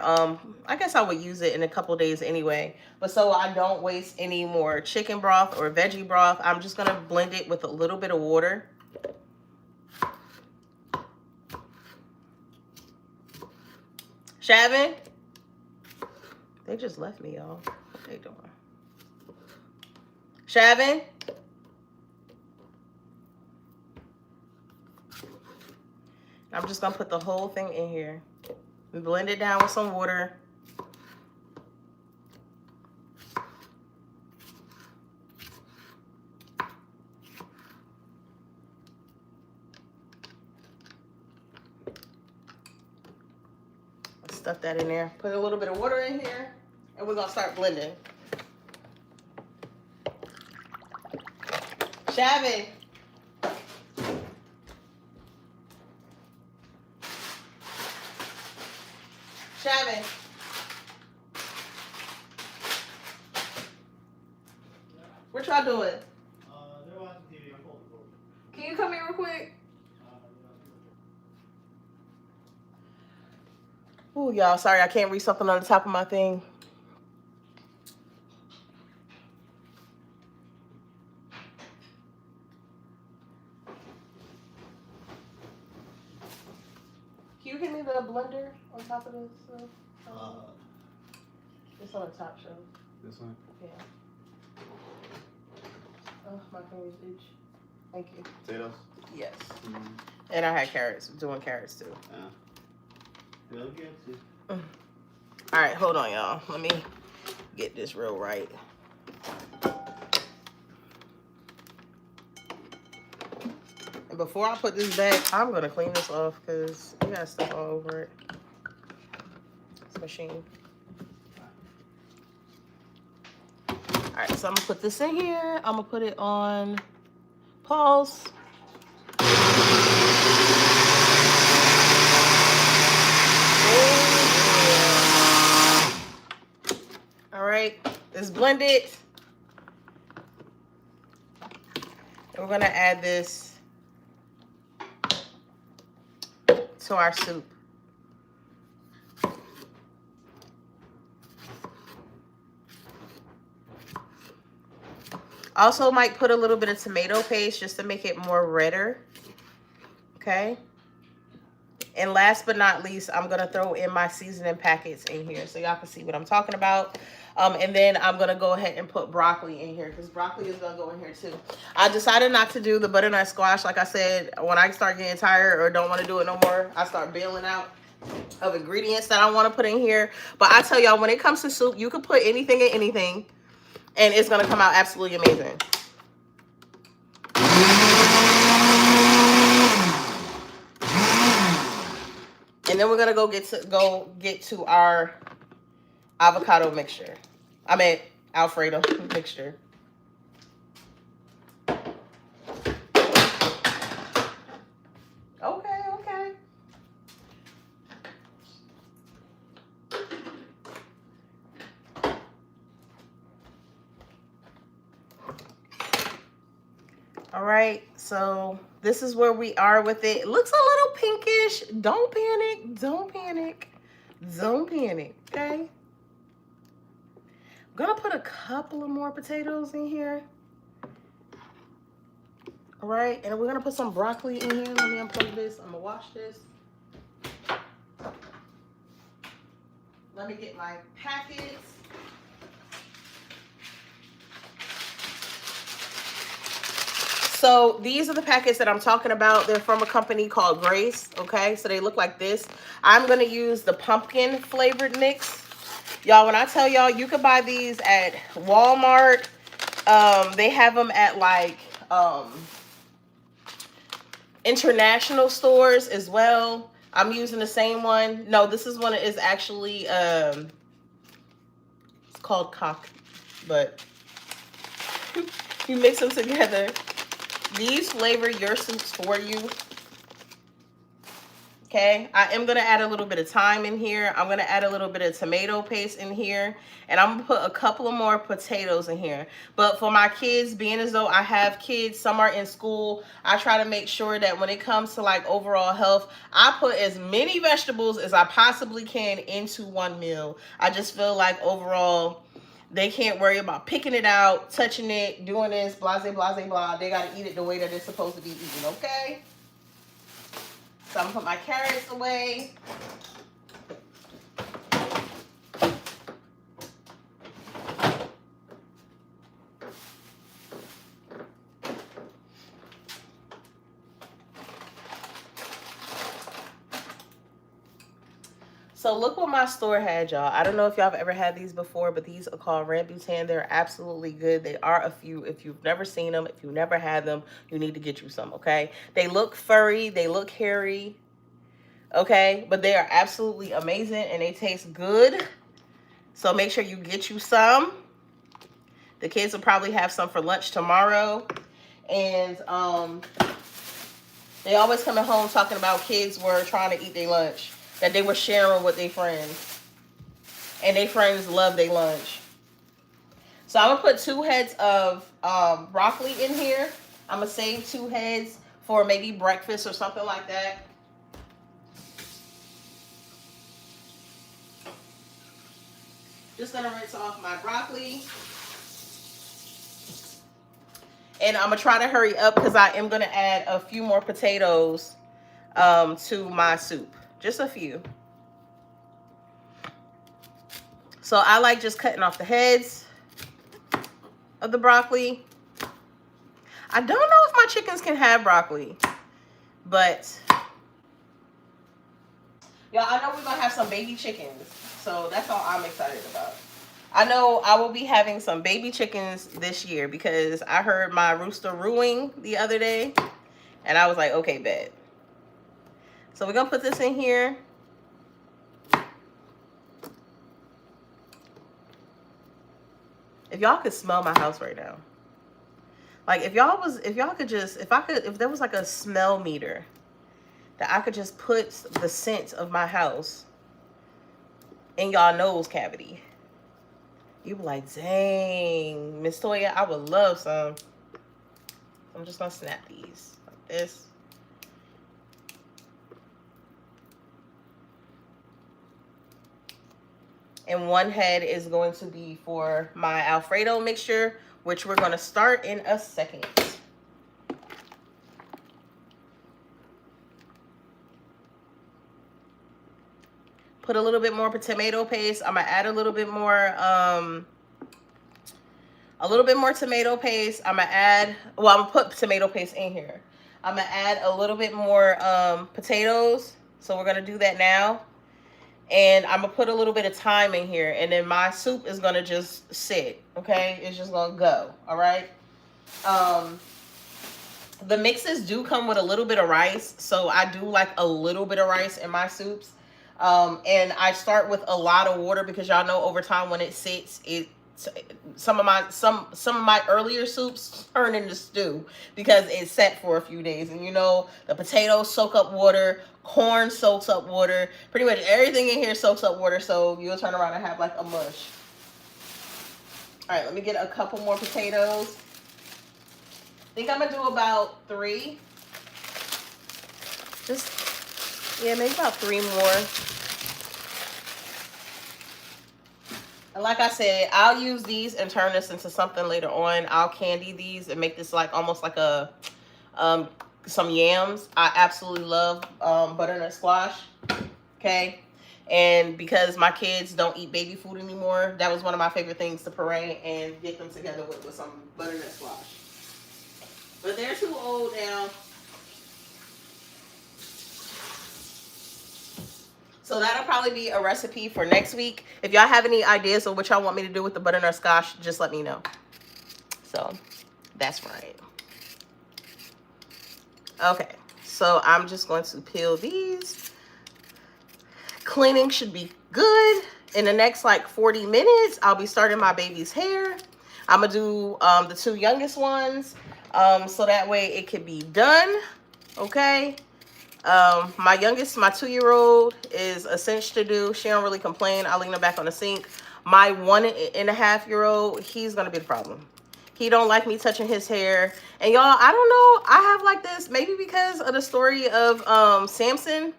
I guess I would use it in a couple days anyway. But so I don't waste any more chicken broth or veggie broth. I'm just going to blend it with a little bit of water. Shavin? They just left me, y'all. What they doing? Shavin? I'm just going to put the whole thing in here. We blend it down with some water. Let's stuff that in there. Put a little bit of water in here, and we're going to start blending. Shavin. Shavin. What y'all doing?
They're watching TV. I'm holding for you.
Can you come here real quick? Oh, y'all, sorry, I can't read something on the top of my thing. Can you give me the blender on top of this? It's on the top shelf.
This one?
Yeah. Oh, my fingers itch. Thank you.
Potatoes?
Yes. Mm-hmm. And I had carrots. Doing carrots too.
Yeah. Okay.
All right, hold on, y'all. Let me get this real right. And before I put this back, I'm gonna clean this off because we got stuff all over it. This machine. All right, so I'm gonna put this in here. I'm gonna put it on pause. right, let's blend it. And we're gonna add this to our soup. Also might put a little bit of tomato paste just to make it more redder. Okay. And last but not least, I'm going to throw in my seasoning packets in here so y'all can see what I'm talking about. And then I'm going to go ahead and put broccoli in here because broccoli is going to go in here too. I decided not to do the butternut squash. Like I said, when I start getting tired or don't want to do it no more, I start bailing out of ingredients that I want to put in here. But I tell y'all, when it comes to soup, you can put anything in anything and it's going to come out absolutely amazing. And then we're gonna go get to our avocado mixture. I mean Alfredo mixture. Okay. All right, so this is where we are with it. It looks a little pinkish. Don't panic. Don't panic. Don't panic. Okay. I'm gonna put a couple of more potatoes in here. All right, and we're gonna put some broccoli in here. Let me unplug this. I'm gonna wash this. Let me get my packets. So these are the packets that I'm talking about. They're from a company called Grace, okay? So they look like this. I'm going to use the pumpkin flavored mix. Y'all, when I tell y'all, you can buy these at Walmart. They have them at like international stores as well. I'm using the same one. No, this is one that is actually, it's called Cock, but you mix them together. These flavor your soups for you. Okay, I am going to add a little bit of thyme in here. I'm going to add a little bit of tomato paste in here. And I'm going to put a couple of more potatoes in here. But for my kids, being as though I have kids, some are in school, I try to make sure that when it comes to like overall health, I put as many vegetables as I possibly can into one meal. I just feel like overall, they can't worry about picking it out, touching it, doing this, blah, blah, blah, blah. They got to eat it the way that it's supposed to be eaten, okay? So I'm going to put my carrots away. So look what my store had, y'all. I don't know if y'all have ever had these before, but these are called rambutan. They're absolutely good. They are a few. If you've never seen them, if you've never had them, you need to get you some, okay? They look furry. They look hairy, okay? But they are absolutely amazing, and they taste good. So make sure you get you some. The kids will probably have some for lunch tomorrow. And they always coming home talking about kids were trying to eat their lunch, that they were sharing with their friends. And their friends love their lunch. So I'm going to put 2 heads of broccoli in here. I'm going to save 2 heads for maybe breakfast or something like that. Just going to rinse off my broccoli. And I'm going to try to hurry up because I am going to add a few more potatoes to my soup. Just a few. So I like just cutting off the heads of the broccoli. I don't know if my chickens can have broccoli, but y'all, I know we're going to have some baby chickens. So that's all I'm excited about. I know I will be having some baby chickens this year because I heard my rooster rooing the other day. And I was like, okay, bet. So we're going to put this in here. If y'all could smell my house right now. Like if there was like a smell meter that I could just put the scent of my house in y'all nose cavity. You be like, dang, Miss Toya, I would love some. I'm just gonna snap these like this. And one head is going to be for my Alfredo mixture, which we're gonna start in a second. Put a little bit more tomato paste. I'm gonna add a little bit more tomato paste. I'm gonna put tomato paste in here. I'm gonna add a little bit more potatoes. So we're gonna do that now. And I'm gonna put a little bit of thyme in here, and then my soup is gonna just sit. Okay, it's just gonna go. All right. The mixes do come with a little bit of rice, so I do like a little bit of rice in my soups. And I start with a lot of water because y'all know over time when it sits, some of my earlier soups turn into stew because it's set for a few days. And you know the potatoes soak up water, corn soaks up water, pretty much everything in here soaks up water, so you'll turn around and have like a mush. All right, let me get a couple more potatoes. I think I'm gonna do about 3. Yeah, maybe about 3 more. And like I said, I'll use these and turn this into something later on. I'll candy these and make this like almost like a some yams. I absolutely love butternut squash. Okay. And because my kids don't eat baby food anymore, that was one of my favorite things to puree and get them together with some butternut squash. But they're too old now. So that'll probably be a recipe for next week. If y'all have any ideas of what y'all want me to do with the butternut squash, just let me know. So that's right. Okay, so I'm just going to peel these. Cleaning should be good. In the next like 40 minutes, I'll be starting my baby's hair. I'm gonna do the 2 youngest ones so that way it can be done. Okay. My youngest, my 2-year-old, is a cinch to do. She don't really complain. I lean her back on the sink. My 1.5-year-old, he's gonna be the problem. He don't like me touching his hair. And y'all, I don't know, I have like this, maybe because of the story of Samson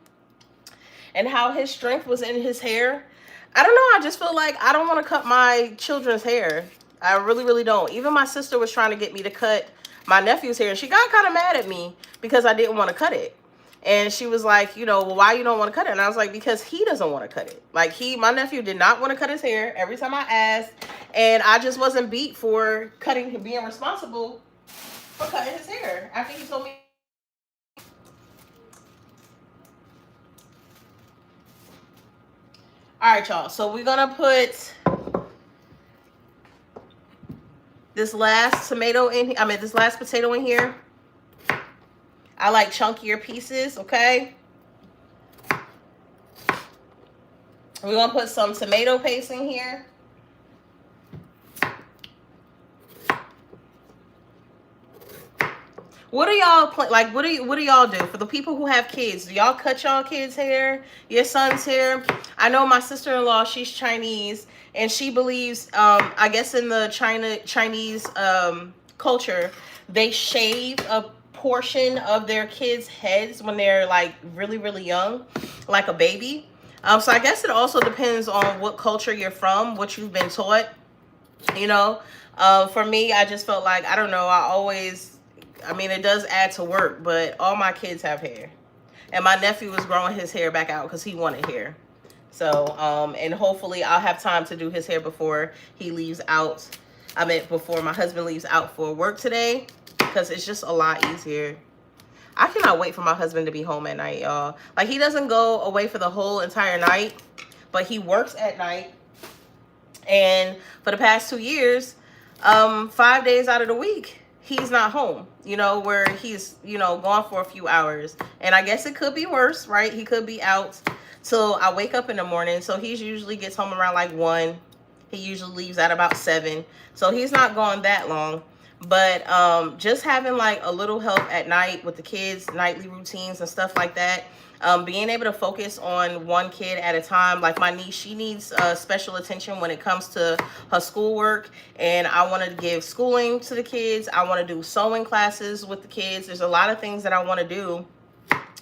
and how his strength was in his hair. I don't know, I just feel like I don't want to cut my children's hair. I really, really don't. Even my sister was trying to get me to cut my nephew's hair. She got kind of mad at me because I didn't want to cut it. And she was like, you know, well, why you don't want to cut it? And I was like, because he doesn't want to cut it. Like my nephew did not want to cut his hair every time I asked. And I just wasn't beat for being responsible for cutting his hair. After he told me. All right, y'all. So we're going to put this last tomato in here. This last potato in here. I like chunkier pieces, okay? We're going to put some tomato paste in here. What do y'all like? What do y'all do for the people who have kids? Do y'all cut y'all kids' hair, your son's hair? I know my sister-in-law, she's Chinese, and she believes, I guess in the Chinese culture, they shave a portion of their kids' heads when they're like really, really young, like a baby. So I guess it also depends on what culture you're from, what you've been taught. You know, for me, I just felt like, I don't know, it does add to work, but all my kids have hair. And my nephew was growing his hair back out because he wanted hair. So, and hopefully I'll have time to do his hair before he leaves out. Before my husband leaves out for work today, because it's just a lot easier. I cannot wait for my husband to be home at night, y'all. Like, he doesn't go away for the whole entire night, but he works at night. And for the past 2 years, 5 days out of the week, he's not home, you know, where he's, you know, gone for a few hours. And I guess it could be worse, right? He could be out till I wake up in the morning. So he usually gets home around like 1. He usually leaves at about 7. So he's not gone that long. But just having like a little help at night with the kids, nightly routines and stuff like that, Being able to focus on one kid at a time. Like my niece, she needs special attention when it comes to her schoolwork, and I want to give schooling to the kids. I want to do sewing classes with the kids. There's a lot of things that I want to do,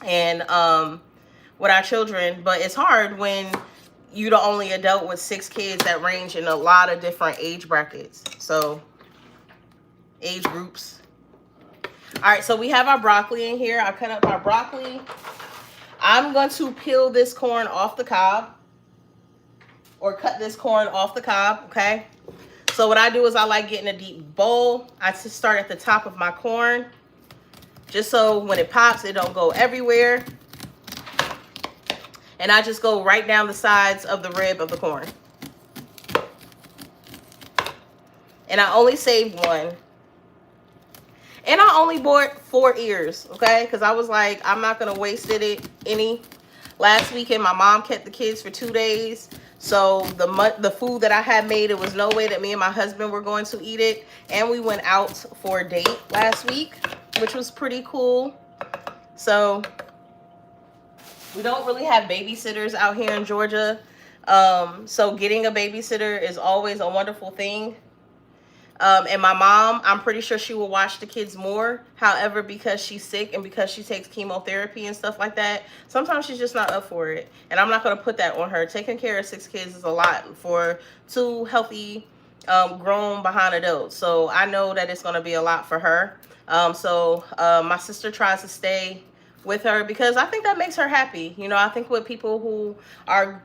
and with our children, but it's hard when you're the only adult with 6 kids that range in a lot of different age brackets, so age groups. All right, so we have our broccoli in here. I cut up our broccoli. I'm going to peel this corn off the cob, or cut this corn off the cob, okay? So what I do is I like getting a deep bowl. I just start at the top of my corn, just so when it pops, it don't go everywhere. And I just go right down the sides of the rib of the corn. And I only saved 1. And I only bought 4 ears, okay? Because I was like, I'm not going to waste any. Last weekend, my mom kept the kids for 2 days. So the food that I had made, it was no way that me and my husband were going to eat it. And we went out for a date last week, which was pretty cool. So we don't really have babysitters out here in Georgia. So getting a babysitter is always a wonderful thing. And my mom, I'm pretty sure she will watch the kids more. However, because she's sick and because she takes chemotherapy and stuff like that, sometimes she's just not up for it. And I'm not going to put that on her. Taking care of 6 kids is a lot for 2 healthy, grown behind adults. So I know that it's going to be a lot for her. So my sister tries to stay with her because I think that makes her happy. You know, I think with people who are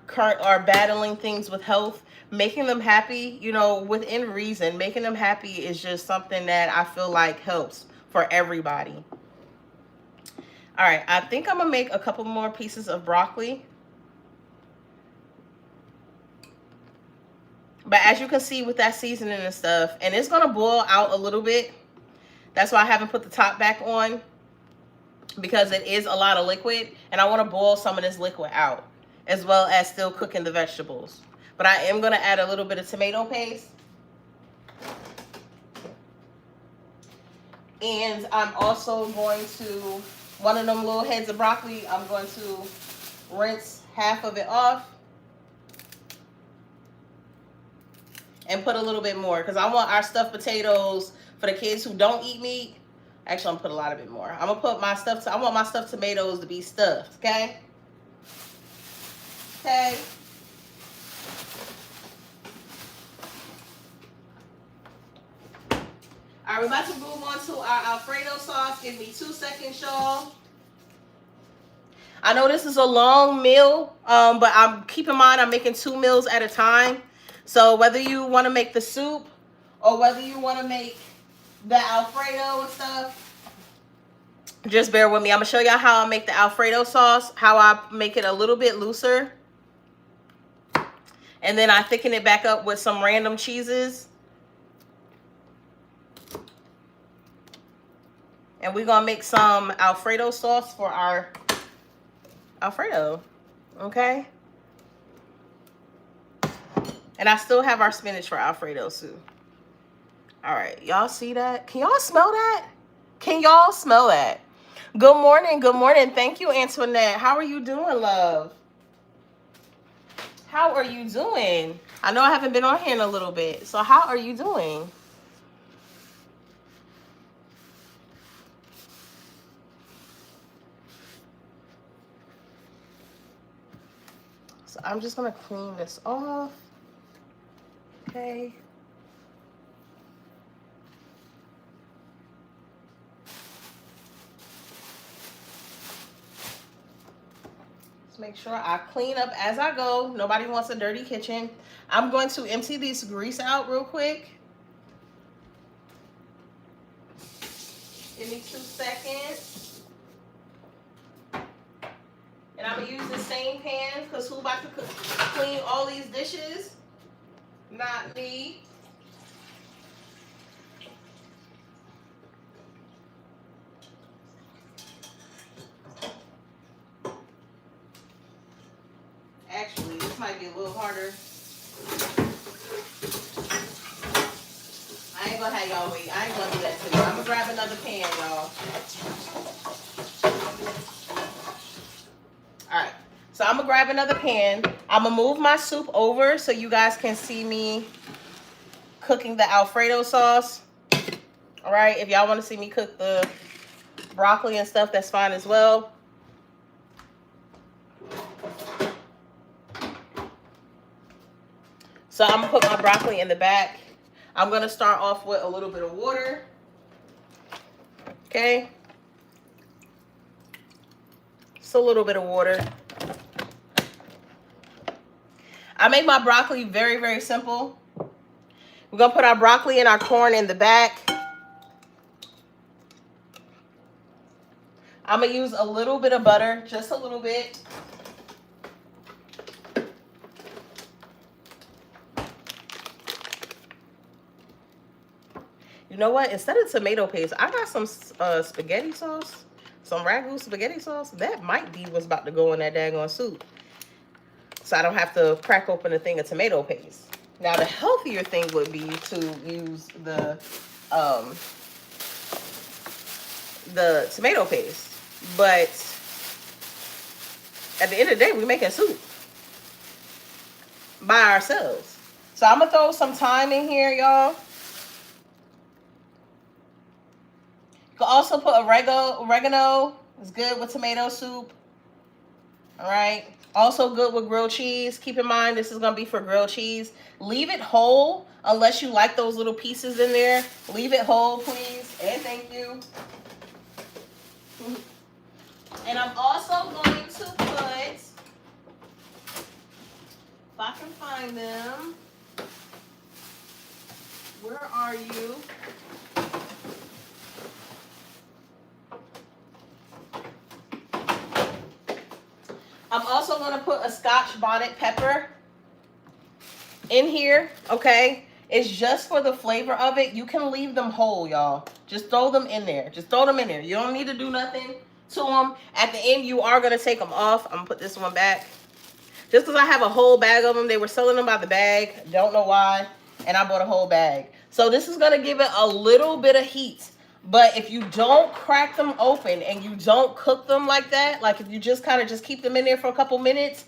battling things with health, making them happy, you know, within reason, making them happy is just something that I feel like helps for everybody. All right, I think I'm gonna make a couple more pieces of broccoli. But as you can see with that seasoning and stuff, and it's gonna boil out a little bit. That's why I haven't put the top back on, because it is a lot of liquid, and I want to boil some of this liquid out, as well as still cooking the vegetables. But I am going to add a little bit of tomato paste. And I'm also going to, one of them little heads of broccoli, I'm going to rinse half of it off. And put a little bit more, because I want our stuffed potatoes for the kids who don't eat meat. Actually, I'm gonna put a lot of it more. I'm gonna put my stuffed, I want my stuffed tomatoes to be stuffed, okay? Okay. All right, we're about to move on to our Alfredo sauce. Give me 2 seconds, y'all. I know this is a long meal, but keep in mind I'm making 2 meals at a time. So whether you want to make the soup or whether you want to make the Alfredo and stuff, just bear with me. I'm going to show y'all how I make the Alfredo sauce, how I make it a little bit looser. And then I thicken it back up with some random cheeses. And we're going to make some Alfredo sauce for our Alfredo. Okay? And I still have our spinach for Alfredo too. All right, y'all see that? Can y'all smell that? Can y'all smell that? Good morning, good morning. Thank you, Antoinette. How are you doing, love? How are you doing? I know I haven't been on here in a little bit, so how are you doing? So I'm just gonna clean this off. Okay. Let's make sure I clean up as I go. Nobody wants a dirty kitchen. I'm going to empty this grease out real quick. Give me 2 seconds. And I'm gonna use the same pan because who about to clean all these dishes? Not me. Actually, this might be a little harder. I ain't gonna have y'all wait. I ain't gonna do that to you. I'm gonna grab another pan, y'all. All right. So I'm gonna grab another pan. I'm gonna move my soup over so you guys can see me cooking the Alfredo sauce. All right. If y'all want to see me cook the broccoli and stuff, that's fine as well. So I'm gonna put my broccoli in the back. I'm gonna start off with a little bit of water. Okay. Just a little bit of water. I make my broccoli very, very simple. We're gonna put our broccoli and our corn in the back. I'm gonna use a little bit of butter, just a little bit. You know what? Instead of tomato paste, I got some spaghetti sauce, some ragu spaghetti sauce. That might be what's about to go in that daggone soup. So I don't have to crack open a thing of tomato paste. Now, the healthier thing would be to use the tomato paste. But at the end of the day, we're making soup by ourselves. So I'm going to throw some thyme in here, y'all. You can also put oregano. It's good with tomato soup. All right. Also good with grilled cheese. Keep in mind, this is going to be for grilled cheese. Leave it whole unless you like those little pieces in there. Leave it whole, please. And thank you. And I'm also going to put, if I can find them, where are you? I'm also going to put a Scotch bonnet pepper in here, okay? It's just for the flavor of it. You can leave them whole, y'all. Just throw them in there. Just throw them in there. You don't need to do nothing to them. At the end, you are going to take them off. I'm going to put this one back. Just because I have a whole bag of them. They were selling them by the bag. Don't know why. And I bought a whole bag. So this is going to give it a little bit of heat. But if you don't crack them open and you don't cook them like that, like if you just kind of just keep them in there for a couple minutes,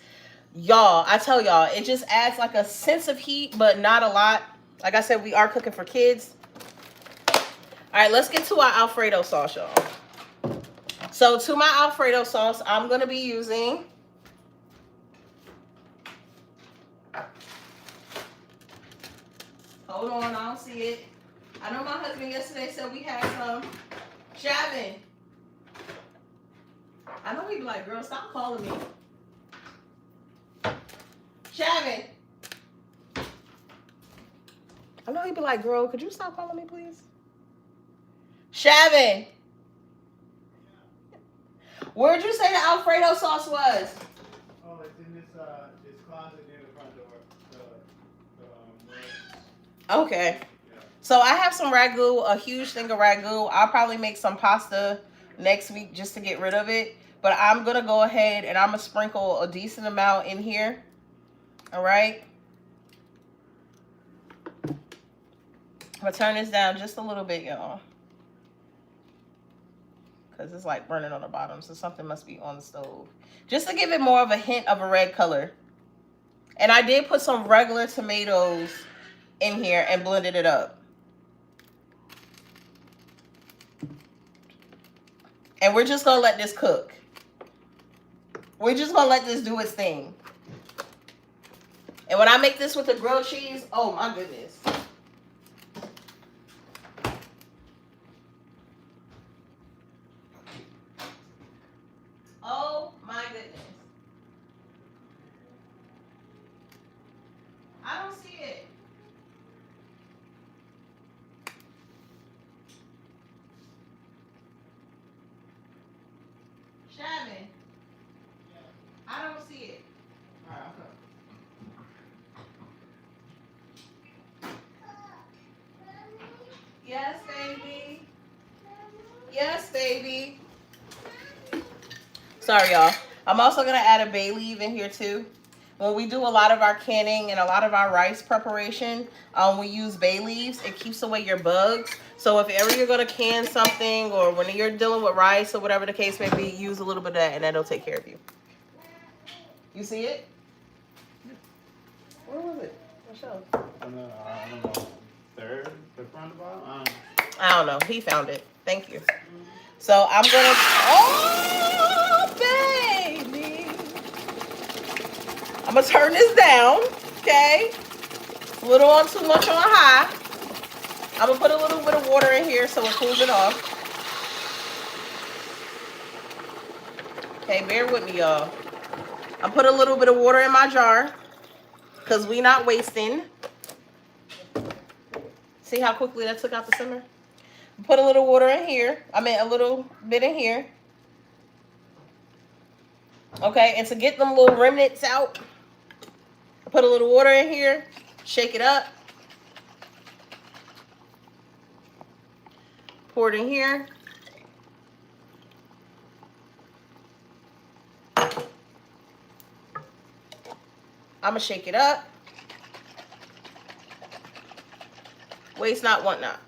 y'all, I tell y'all, it just adds like a sense of heat, but not a lot. Like I said, we are cooking for kids. All right, let's get to our Alfredo sauce, y'all. So to my Alfredo sauce, I'm going to be using hold on, I don't see it. I know my husband yesterday said we had some. Shavin. I know he'd be like, girl, stop calling me. Shavin. I know he'd be like, girl, could you stop calling me, please? Shavin. Where'd you say the Alfredo sauce was?
Oh, it's in this closet near the front door.
Okay. So I have some ragu, a huge thing of ragu. I'll probably make some pasta next week just to get rid of it. But I'm going to go ahead and I'm going to sprinkle a decent amount in here. All right. I'm going to turn this down just a little bit, y'all. Because it's like burning on the bottom. So something must be on the stove. Just to give it more of a hint of a red color. And I did put some regular tomatoes in here and blended it up. And we're just going to let this cook. We're just going to let this do its thing. And when I make this with the grilled cheese, oh my goodness. Oh my goodness. I don't see it. Shavin. I don't see it. All right, okay. Yes, baby. Yes, baby. Sorry, y'all. I'm also going to add a bay leaf in here, too. When we do a lot of our canning and a lot of our rice preparation, we use bay leaves. It keeps away your bugs. So if ever you're going to can something or when you're dealing with rice or whatever the case may be, use a little bit of that and that'll take care of you. You see it? Where was it? What show?
I don't know. Third, the front of the bottom?
I don't know. He found it. Thank you. So I'm gonna. Oh, baby! I'm gonna turn this down. Okay. A little on too much on high. I'm gonna put a little bit of water in here so it cools it off. Okay, bear with me, y'all. I put a little bit of water in my jar because we not wasting. See how quickly that took out the simmer? Put a little water in here. I mean, a little bit in here. Okay, and to get them little remnants out, put a little water in here. Shake it up. Pour it in here. I'm going to shake it up. Waste not, want not.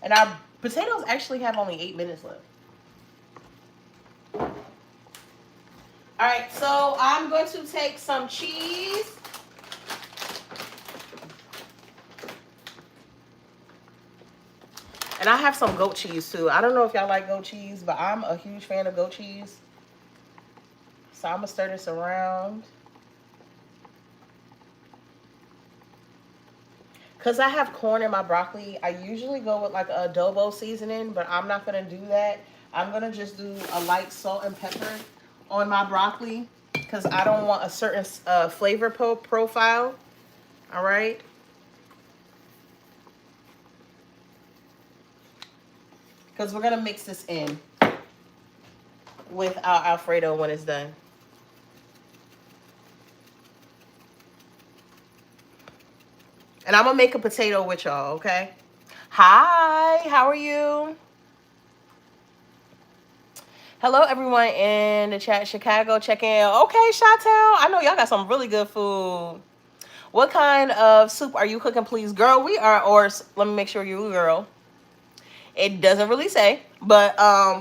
And our potatoes actually have only 8 minutes left. All right, so I'm going to take some cheese. And I have some goat cheese too. I don't know if y'all like goat cheese, but I'm a huge fan of goat cheese. So I'm going to stir this around. Because I have corn in my broccoli, I usually go with like a adobo seasoning, but I'm not going to do that. I'm going to just do a light salt and pepper on my broccoli because I don't want a certain flavor profile. All right. Because we're going to mix this in with our Alfredo when it's done. And I'm going to make a potato with y'all, okay? Hi, how are you? Hello, everyone in the chat. Chicago, check in. Okay, Chantel. I know y'all got some really good food. What kind of soup are you cooking, please? Girl, we are, or let me make sure you girl. It doesn't really say, but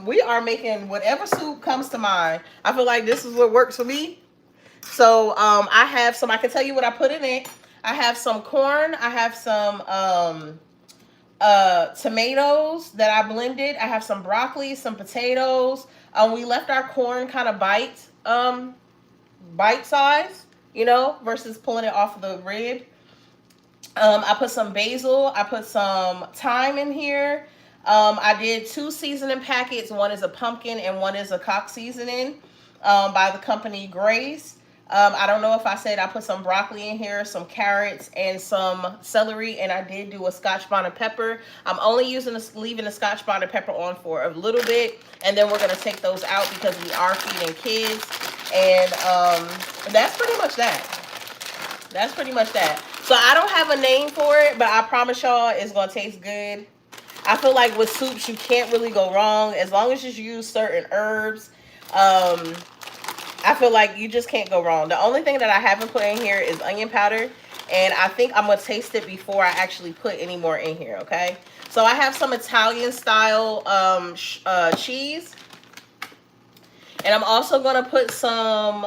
we are making whatever soup comes to mind. I feel like this is what works for me. So I have some, I can tell you what I put in it. I have some corn. I have some tomatoes that I blended. I have some broccoli, some potatoes. We left our corn kind of bite size, you know, versus pulling it off of the rib. I put some basil. I put some thyme in here. I did 2 seasoning packets. One is a pumpkin and one is a cock seasoning by the company Grace. I don't know if I said I put some broccoli in here, some carrots, and some celery, and I did do a Scotch bonnet pepper. I'm only leaving the Scotch bonnet pepper on for a little bit, and then we're going to take those out because we are feeding kids, and that's pretty much that. That's pretty much that. So I don't have a name for it, but I promise y'all it's going to taste good. I feel like with soups, you can't really go wrong as long as you use certain herbs. I feel like you just can't go wrong. The only thing that I haven't put in here is onion powder. And I think I'm going to taste it before I actually put any more in here, okay? So I have some Italian style cheese. And I'm also going to put some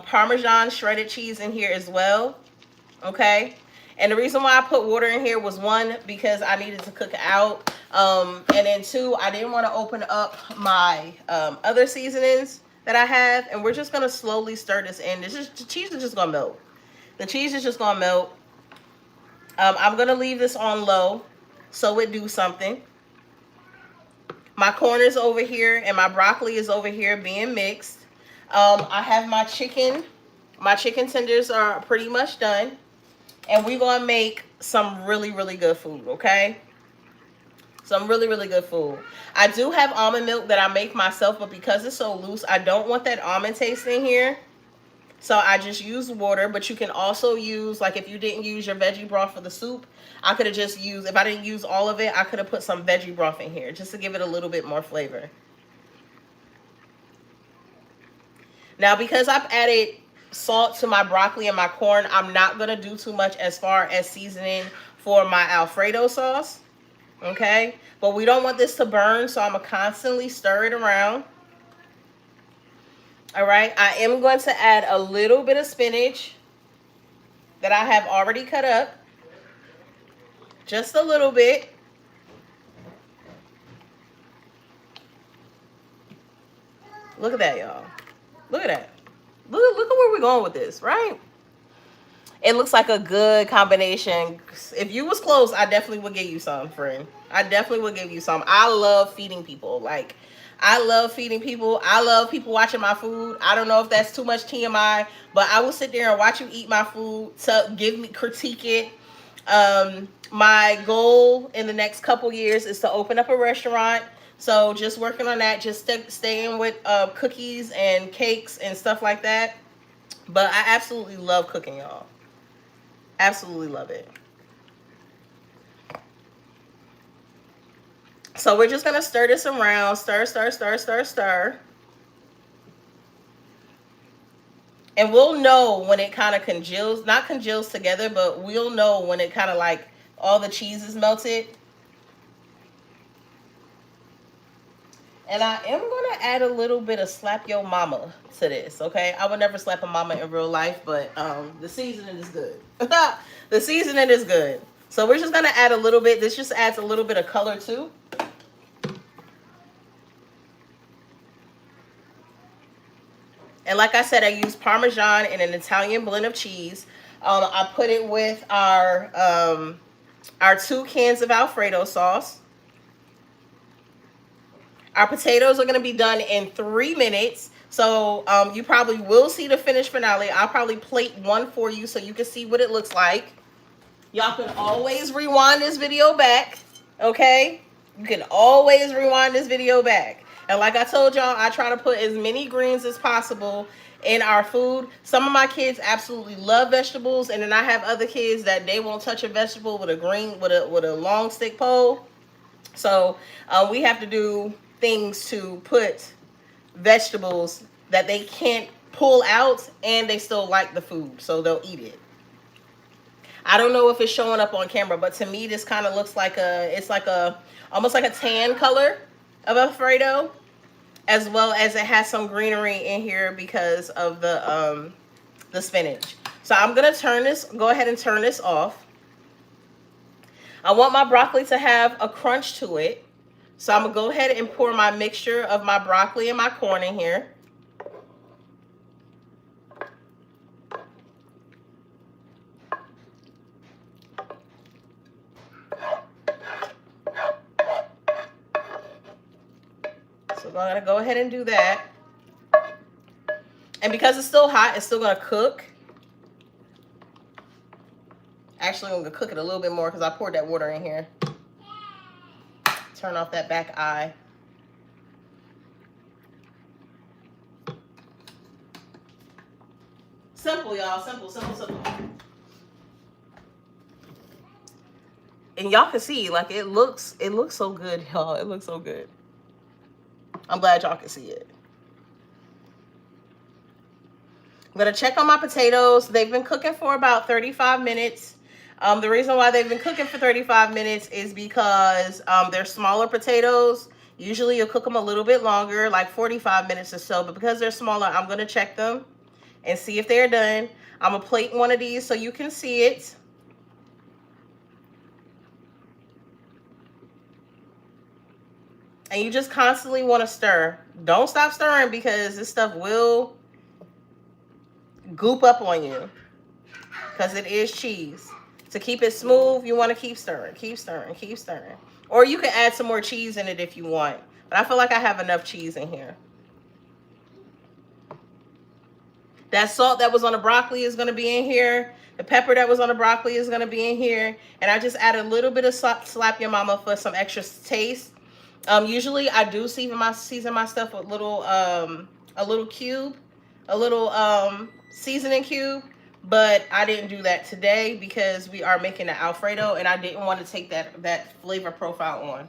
Parmesan shredded cheese in here as well, okay? And the reason why I put water in here was 1, because I needed to cook it out. And then 2, I didn't want to open up my other seasonings that I have, and we're just gonna slowly stir this in. The cheese is just gonna melt. The cheese is just gonna melt. I'm gonna leave this on low so it do something. My corn is over here and my broccoli is over here being mixed. I have my chicken. My chicken tenders are pretty much done, and we're gonna make some really, really good food, okay? Some really, really good food. I do have almond milk that I make myself, but because it's so loose, I don't want that almond taste in here. So I just use water, but you can also use, like if you didn't use your veggie broth for the soup, I could have just used, if I didn't use all of it, I could have put some veggie broth in here just to give it a little bit more flavor. Now, because I've added salt to my broccoli and my corn, I'm not going to do too much as far as seasoning for my Alfredo sauce. Okay? But we don't want this to burn, so I'm going to constantly stir it around. All right? I am going to add a little bit of spinach that I have already cut up. Just a little bit. Look at that, y'all. Look at that. Look at where we're going with this, right? It looks like a good combination. If you was close, I definitely would give you some, friend. I definitely would give you some. I love feeding people. Like, I love feeding people. I love people watching my food. I don't know if that's too much TMI, but I will sit there and watch you eat my food to critique it. My goal in the next couple years is to open up a restaurant. So just working on that, just staying with cookies and cakes and stuff like that. But I absolutely love cooking, y'all. Absolutely love it. So we're just gonna stir this around. Stir, stir, stir, stir, stir. And we'll know when it kind of congeals, not congeals together, but we'll know when it kind of like all the cheese is melted. And I am going to add a little bit of slap your mama to this, okay? I would never slap a mama in real life, but the seasoning is good. The seasoning is good. So we're just going to add a little bit. This just adds a little bit of color too. And like I said, I use Parmesan and an Italian blend of cheese. I put it with our 2 cans of Alfredo sauce. Our potatoes are going to be done in 3 minutes. So you probably will see the finished finale. I'll probably plate one for you so you can see what it looks like. Y'all can always rewind this video back, okay? You can always rewind this video back. And like I told y'all, I try to put as many greens as possible in our food. Some of my kids absolutely love vegetables, and then I have other kids that they won't touch a vegetable with a long stick pole. So we have to do things to put vegetables that they can't pull out and they still like the food, so they'll eat it. I don't know if it's showing up on camera, but to me this kind of looks like almost like a tan color of Alfredo, as well as it has some greenery in here because of the spinach. So I'm gonna go ahead and turn this off. I want my broccoli to have a crunch to it. So I'm going to go ahead and pour my mixture of my broccoli and my corn in here. So I'm going to go ahead and do that. And because it's still hot, it's still going to cook. Actually, I'm going to cook it a little bit more because I poured that water in here. Turn off that back eye. Simple, y'all. Simple, simple, simple. And y'all can see, like, it looks so good, y'all. It looks so good. I'm glad y'all can see it. I'm going to check on my potatoes. They've been cooking for about 35 minutes. The reason why they've been cooking for 35 minutes is because they're smaller potatoes. Usually you'll cook them a little bit longer, like 45 minutes or so. But because they're smaller, I'm going to check them and see if they're done. I'm going to plate one of these so you can see it. And you just constantly want to stir. Don't stop stirring because this stuff will goop up on you because it is cheese. To keep it smooth, you want to keep stirring, keep stirring, keep stirring. Or you can add some more cheese in it if you want. But I feel like I have enough cheese in here. That salt that was on the broccoli is going to be in here. The pepper that was on the broccoli is going to be in here. And I just added a little bit of slap your mama for some extra taste. Usually I do season my stuff with a little seasoning cube. But I didn't do that today because we are making an Alfredo and I didn't want to take that flavor profile on.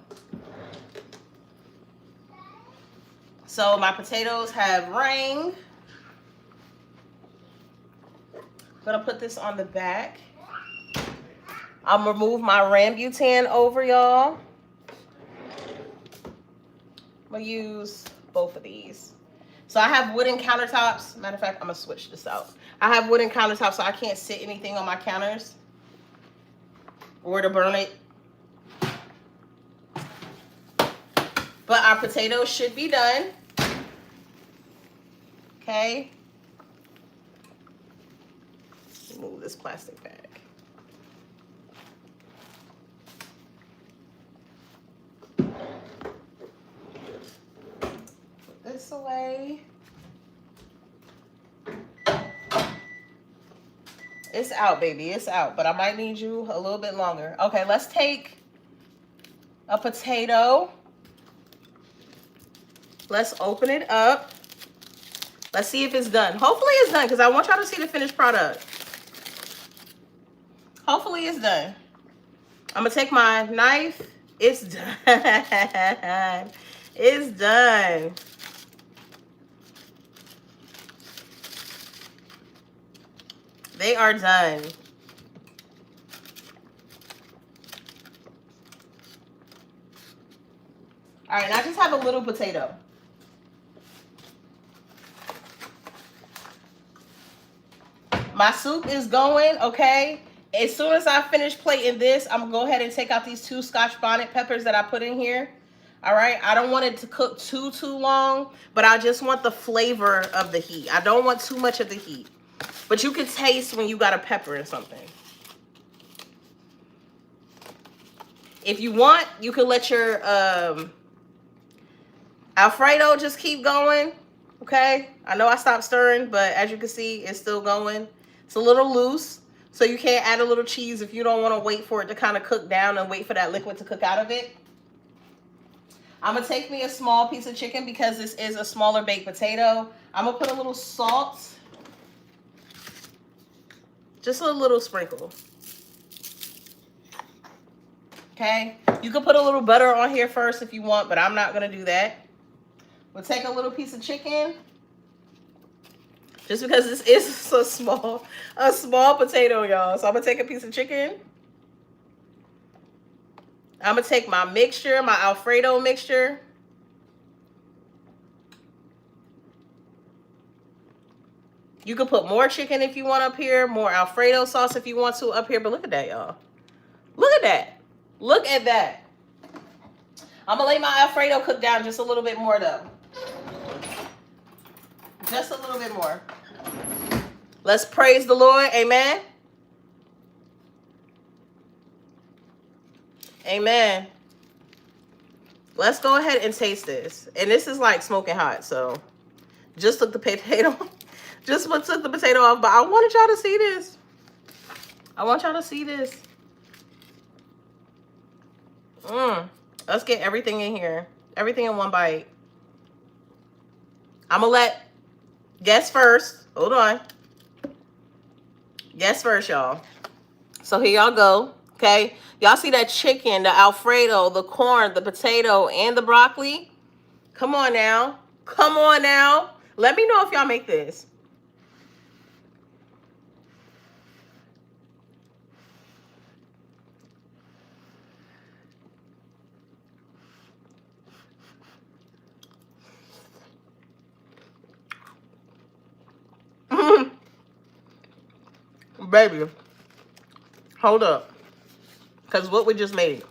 So my potatoes have rang. I'm going to put this on the back. I'm going to move my rambutan over, y'all. gonna use both of these. So I have wooden countertops. Matter of fact, I'm gonna switch this out. I have wooden countertops, so I can't sit anything on my counters or to burn it. But our potatoes should be done. Okay. Move this plastic bag. Put this away. It's out, baby. It's out. But I might need you a little bit longer. Okay, let's take a potato. Let's open it up. Let's see if it's done. Hopefully it's done because I want y'all to see the finished product. Hopefully it's done. I'm going to take my knife. It's done. It's done. They are done. All right, I just have a little potato. My soup is going, okay? As soon as I finish plating this, I'm gonna go ahead and take out these 2 Scotch bonnet peppers that I put in here. All right, I don't want it to cook too long, but I just want the flavor of the heat. I don't want too much of the heat. But you can taste when you got a pepper in something. If you want, you can let your Alfredo just keep going, okay? I know I stopped stirring, but as you can see, it's still going. It's a little loose, so you can't add a little cheese if you don't want to wait for it to kind of cook down and wait for that liquid to cook out of it. I'm going to take me a small piece of chicken because this is a smaller baked potato. I'm going to put a little salt. Just a little sprinkle. Okay? You can put a little butter on here first if you want, but I'm not going to do that. We'll take a little piece of chicken. Just because this is so small, a small potato, y'all. So I'm going to take a piece of chicken. I'm going to take my mixture, my Alfredo mixture. You can put more chicken if you want up here, more Alfredo sauce if you want to up here. But look at that, y'all. Look at that. Look at that. I'm going to let my Alfredo cook down just a little bit more, though. Just a little bit more. Let's praise the Lord. Amen. Amen. Let's go ahead and taste this. And this is like smoking hot, so just took the potato. Just took the potato off, but I wanted y'all to see this. I want y'all to see this. Let's get everything in here. Everything in one bite. I'm going to let guess first. Hold on. Guess first, y'all. So here y'all go. Okay. Y'all see that chicken, the Alfredo, the corn, the potato, and the broccoli? Come on now. Come on now. Let me know if y'all make this. Baby, hold up. Because what we just made.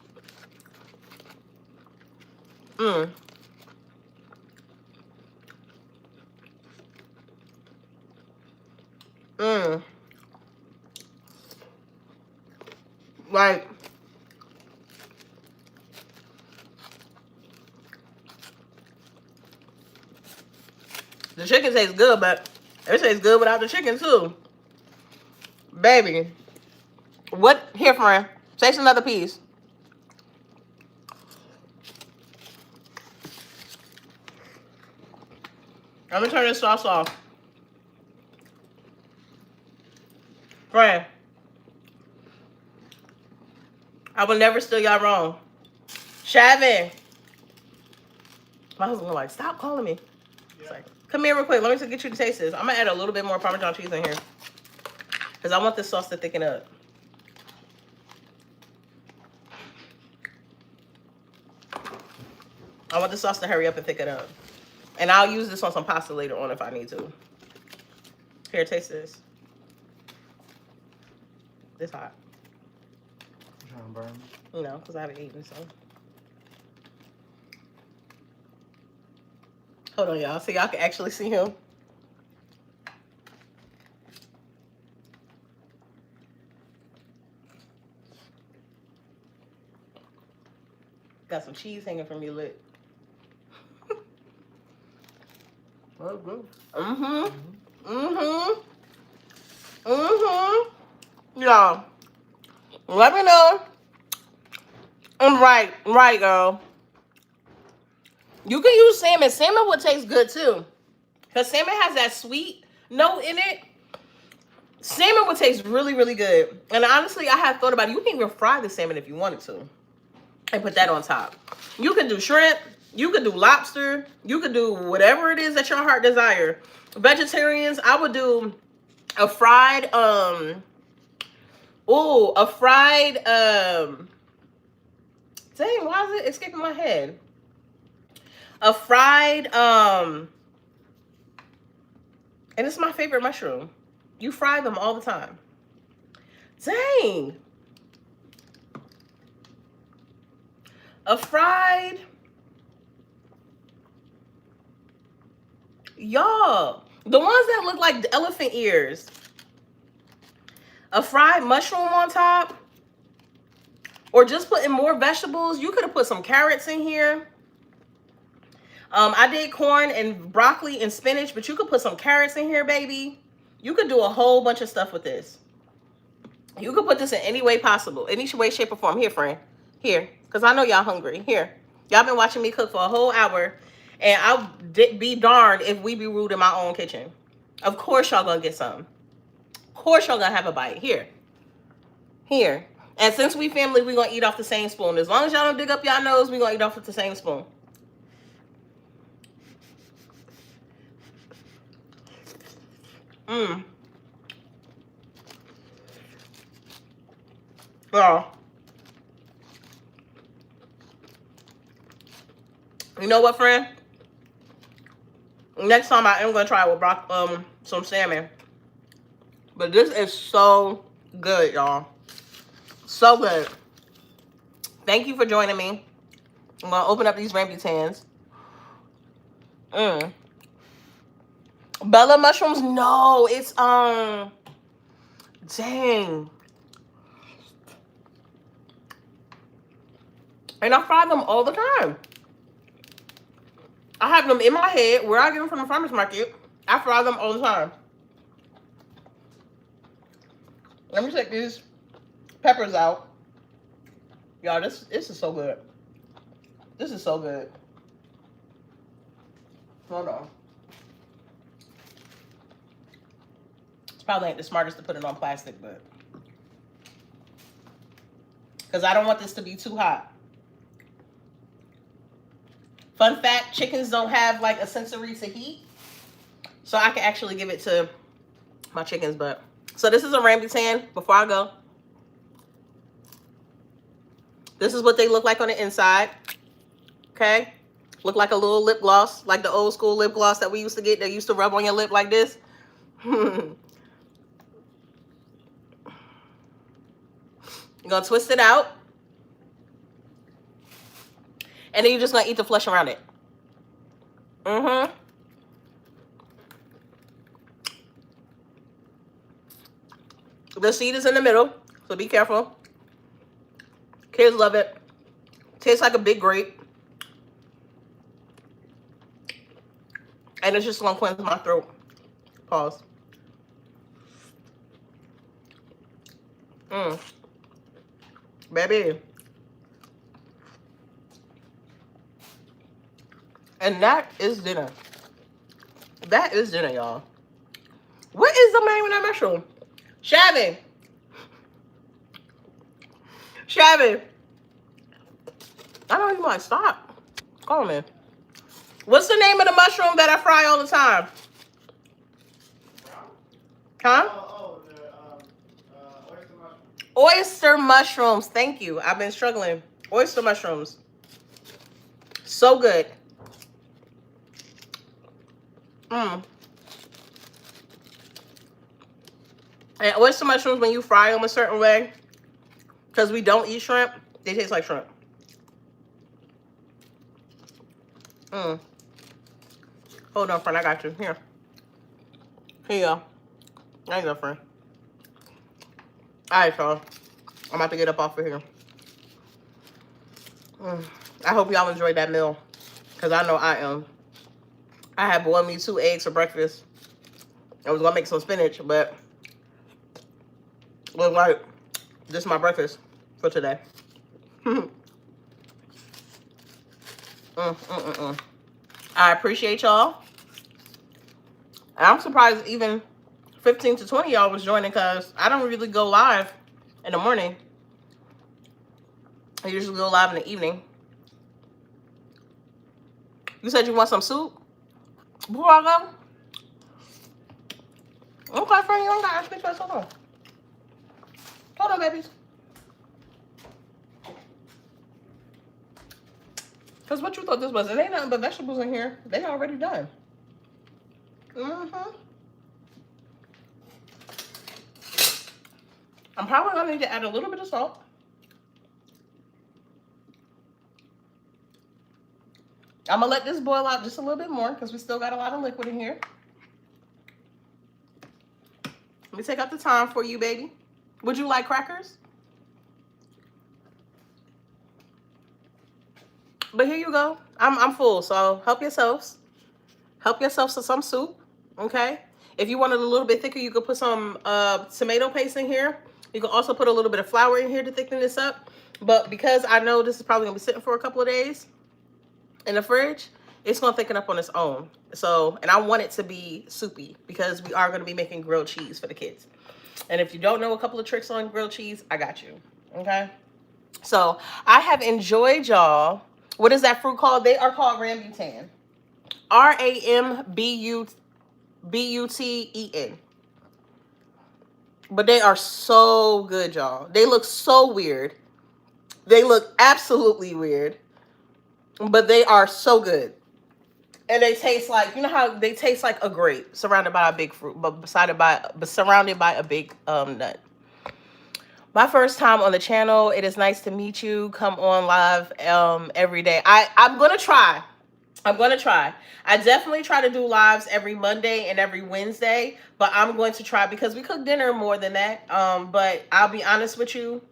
Like, the chicken tastes good, but it tastes good without the chicken too. Baby. What? Here, friend. Taste another piece. I'm gonna turn this sauce off. Friend. I will never steal y'all wrong. Shavin. My husband like, stop calling me. Yeah. Like, come here real quick. Let me just get you to taste this. I'm gonna add a little bit more Parmesan cheese in here. Because I want this sauce to thicken up. I want the sauce to hurry up and thick it up. And I'll use this on some pasta later on if I need to. Here, taste this. This hot.
You trying to burn me?
No, because I haven't eaten, so. Hold on, y'all. So y'all can actually see him. Got some cheese hanging from your lip.
Oh, good.
Y'all, let me know. I'm right, girl. You can use salmon. Salmon would taste good too. Because salmon has that sweet note in it. Salmon would taste really, really good. And honestly, I have thought about it. You can even fry the salmon if you wanted to. And put that on top. You can do shrimp. You could do lobster. You could do whatever it is that your heart desire. Vegetarians, I would do a fried, a fried, dang, why is it escaping my head? A fried, and it's my favorite mushroom. You fry them all the time. Dang. A fried, y'all, the ones that look like the elephant ears. A fried mushroom on top. Or just putting more vegetables. You could have put some carrots in here. I did corn and broccoli and spinach, but you could put some carrots in here, baby. You could do a whole bunch of stuff with this. You could put this in any way possible. Any way, shape, or form. Here, friend. Here. Because I know y'all hungry. Here. Y'all been watching me cook for a whole hour. And I'll be darned if we be rude in my own kitchen. Of course y'all gonna get some. Of course y'all gonna have a bite. Here. Here. And since we family, we gonna eat off the same spoon. As long as y'all don't dig up y'all nose, we gonna eat off with the same spoon. Girl. You know what, friend? Next time I am gonna try with some salmon. But this is so good, y'all. So good. Thank you for joining me. I'm gonna open up these rambutans. Bella mushrooms? No, it's dang. And I fry them all the time. I have them in my head where I get them from the farmer's market. I fry them all the time. Let me take these peppers out. Y'all, this is so good. This is so good. Hold on. It's probably ain't the smartest to put it on plastic, but because I don't want this to be too hot. Fun fact, chickens don't have like a sensory to heat. So I can actually give it to my chickens, but. So this is a rambutan before I go. This is what they look like on the inside. Okay. Look like a little lip gloss, like the old school lip gloss that we used to get that used to rub on your lip like this. You're gonna twist it out. And then you're just gonna eat the flesh around it. The seed is in the middle, so be careful. Kids love it. Tastes like a big grape. And it's just gonna cleanse my throat. Pause. Baby. And that is dinner. That is dinner, y'all. What is the name of that mushroom? Shabby. Shabby. I don't even want to stop. Call me. What's the name of the mushroom that I fry all the time? Huh?
Oyster mushrooms.
Oyster mushrooms. Thank you. I've been struggling. Oyster mushrooms. So good. And oyster mushrooms, when you fry them a certain way, because we don't eat shrimp, they taste like shrimp. Hold on, friend. I got you. Here. Here you go. There you go, friend. All right, y'all. I'm about to get up off of here. I hope y'all enjoyed that meal, because I know I am. I had boiled me 2 eggs for breakfast. I was going to make some spinach, but look like this is my breakfast for today. I appreciate y'all. I'm surprised even 15 to 20 y'all was joining, because I don't really go live in the morning. I usually go live in the evening. You said you want some soup before I go? Okay, friend, you don't got to ask me first. Hold on. Hold on, babies. Because what you thought this was? It ain't nothing but vegetables in here. They already done. I'm probably going to need to add a little bit of salt. I'm going to let this boil out just a little bit more, because we still got a lot of liquid in here. Let me take out the time for you, baby. Would you like crackers? But here you go. I'm full, so help yourselves. Help yourselves to some soup, okay? If you want it a little bit thicker, you could put some tomato paste in here. You can also put a little bit of flour in here to thicken this up. But because I know this is probably going to be sitting for a couple of days in the fridge, it's going to thicken up on its own. So, and I want it to be soupy, because we are going to be making grilled cheese for the kids. And if you don't know a couple of tricks on grilled cheese, I got you, okay? So, I have enjoyed y'all. What is that fruit called? They are called rambutan. Rambuten. But they are so good, y'all. They look so weird. They look absolutely weird. But they are so good. And they taste like, you know how they taste like a grape surrounded by a big fruit, but surrounded by a big nut. My first time on the channel. It is nice to meet you. Come on live every day. I'm going to try. I definitely try to do lives every Monday and every Wednesday, but I'm going to try, because we cook dinner more than that. But I'll be honest with you,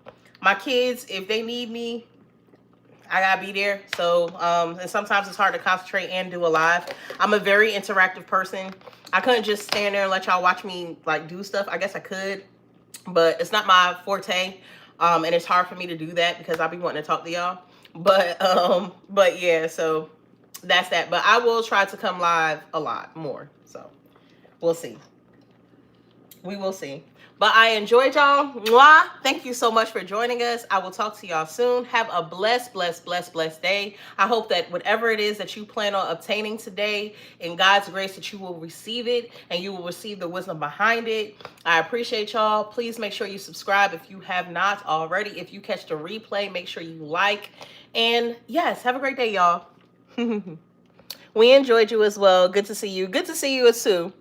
my kids, if they need me, I gotta be there. So, and sometimes it's hard to concentrate and do a live. I'm a very interactive person. I couldn't just stand there and let y'all watch me like do stuff. I guess I could, but it's not my forte. And it's hard for me to do that, because I'll be wanting to talk to y'all. But yeah, so that's that. But I will try to come live a lot more. So we'll see. We will see. But I enjoyed y'all. Mwah. Thank you so much for joining us. I will talk to y'all soon. Have a blessed day. I hope that whatever it is that you plan on obtaining today, in God's grace, that you will receive it and you will receive the wisdom behind it. I appreciate y'all. Please make sure you subscribe if you have not already. If you catch the replay, make sure you like. And yes, have a great day, y'all. We enjoyed you as well. Good to see you. Good to see you too.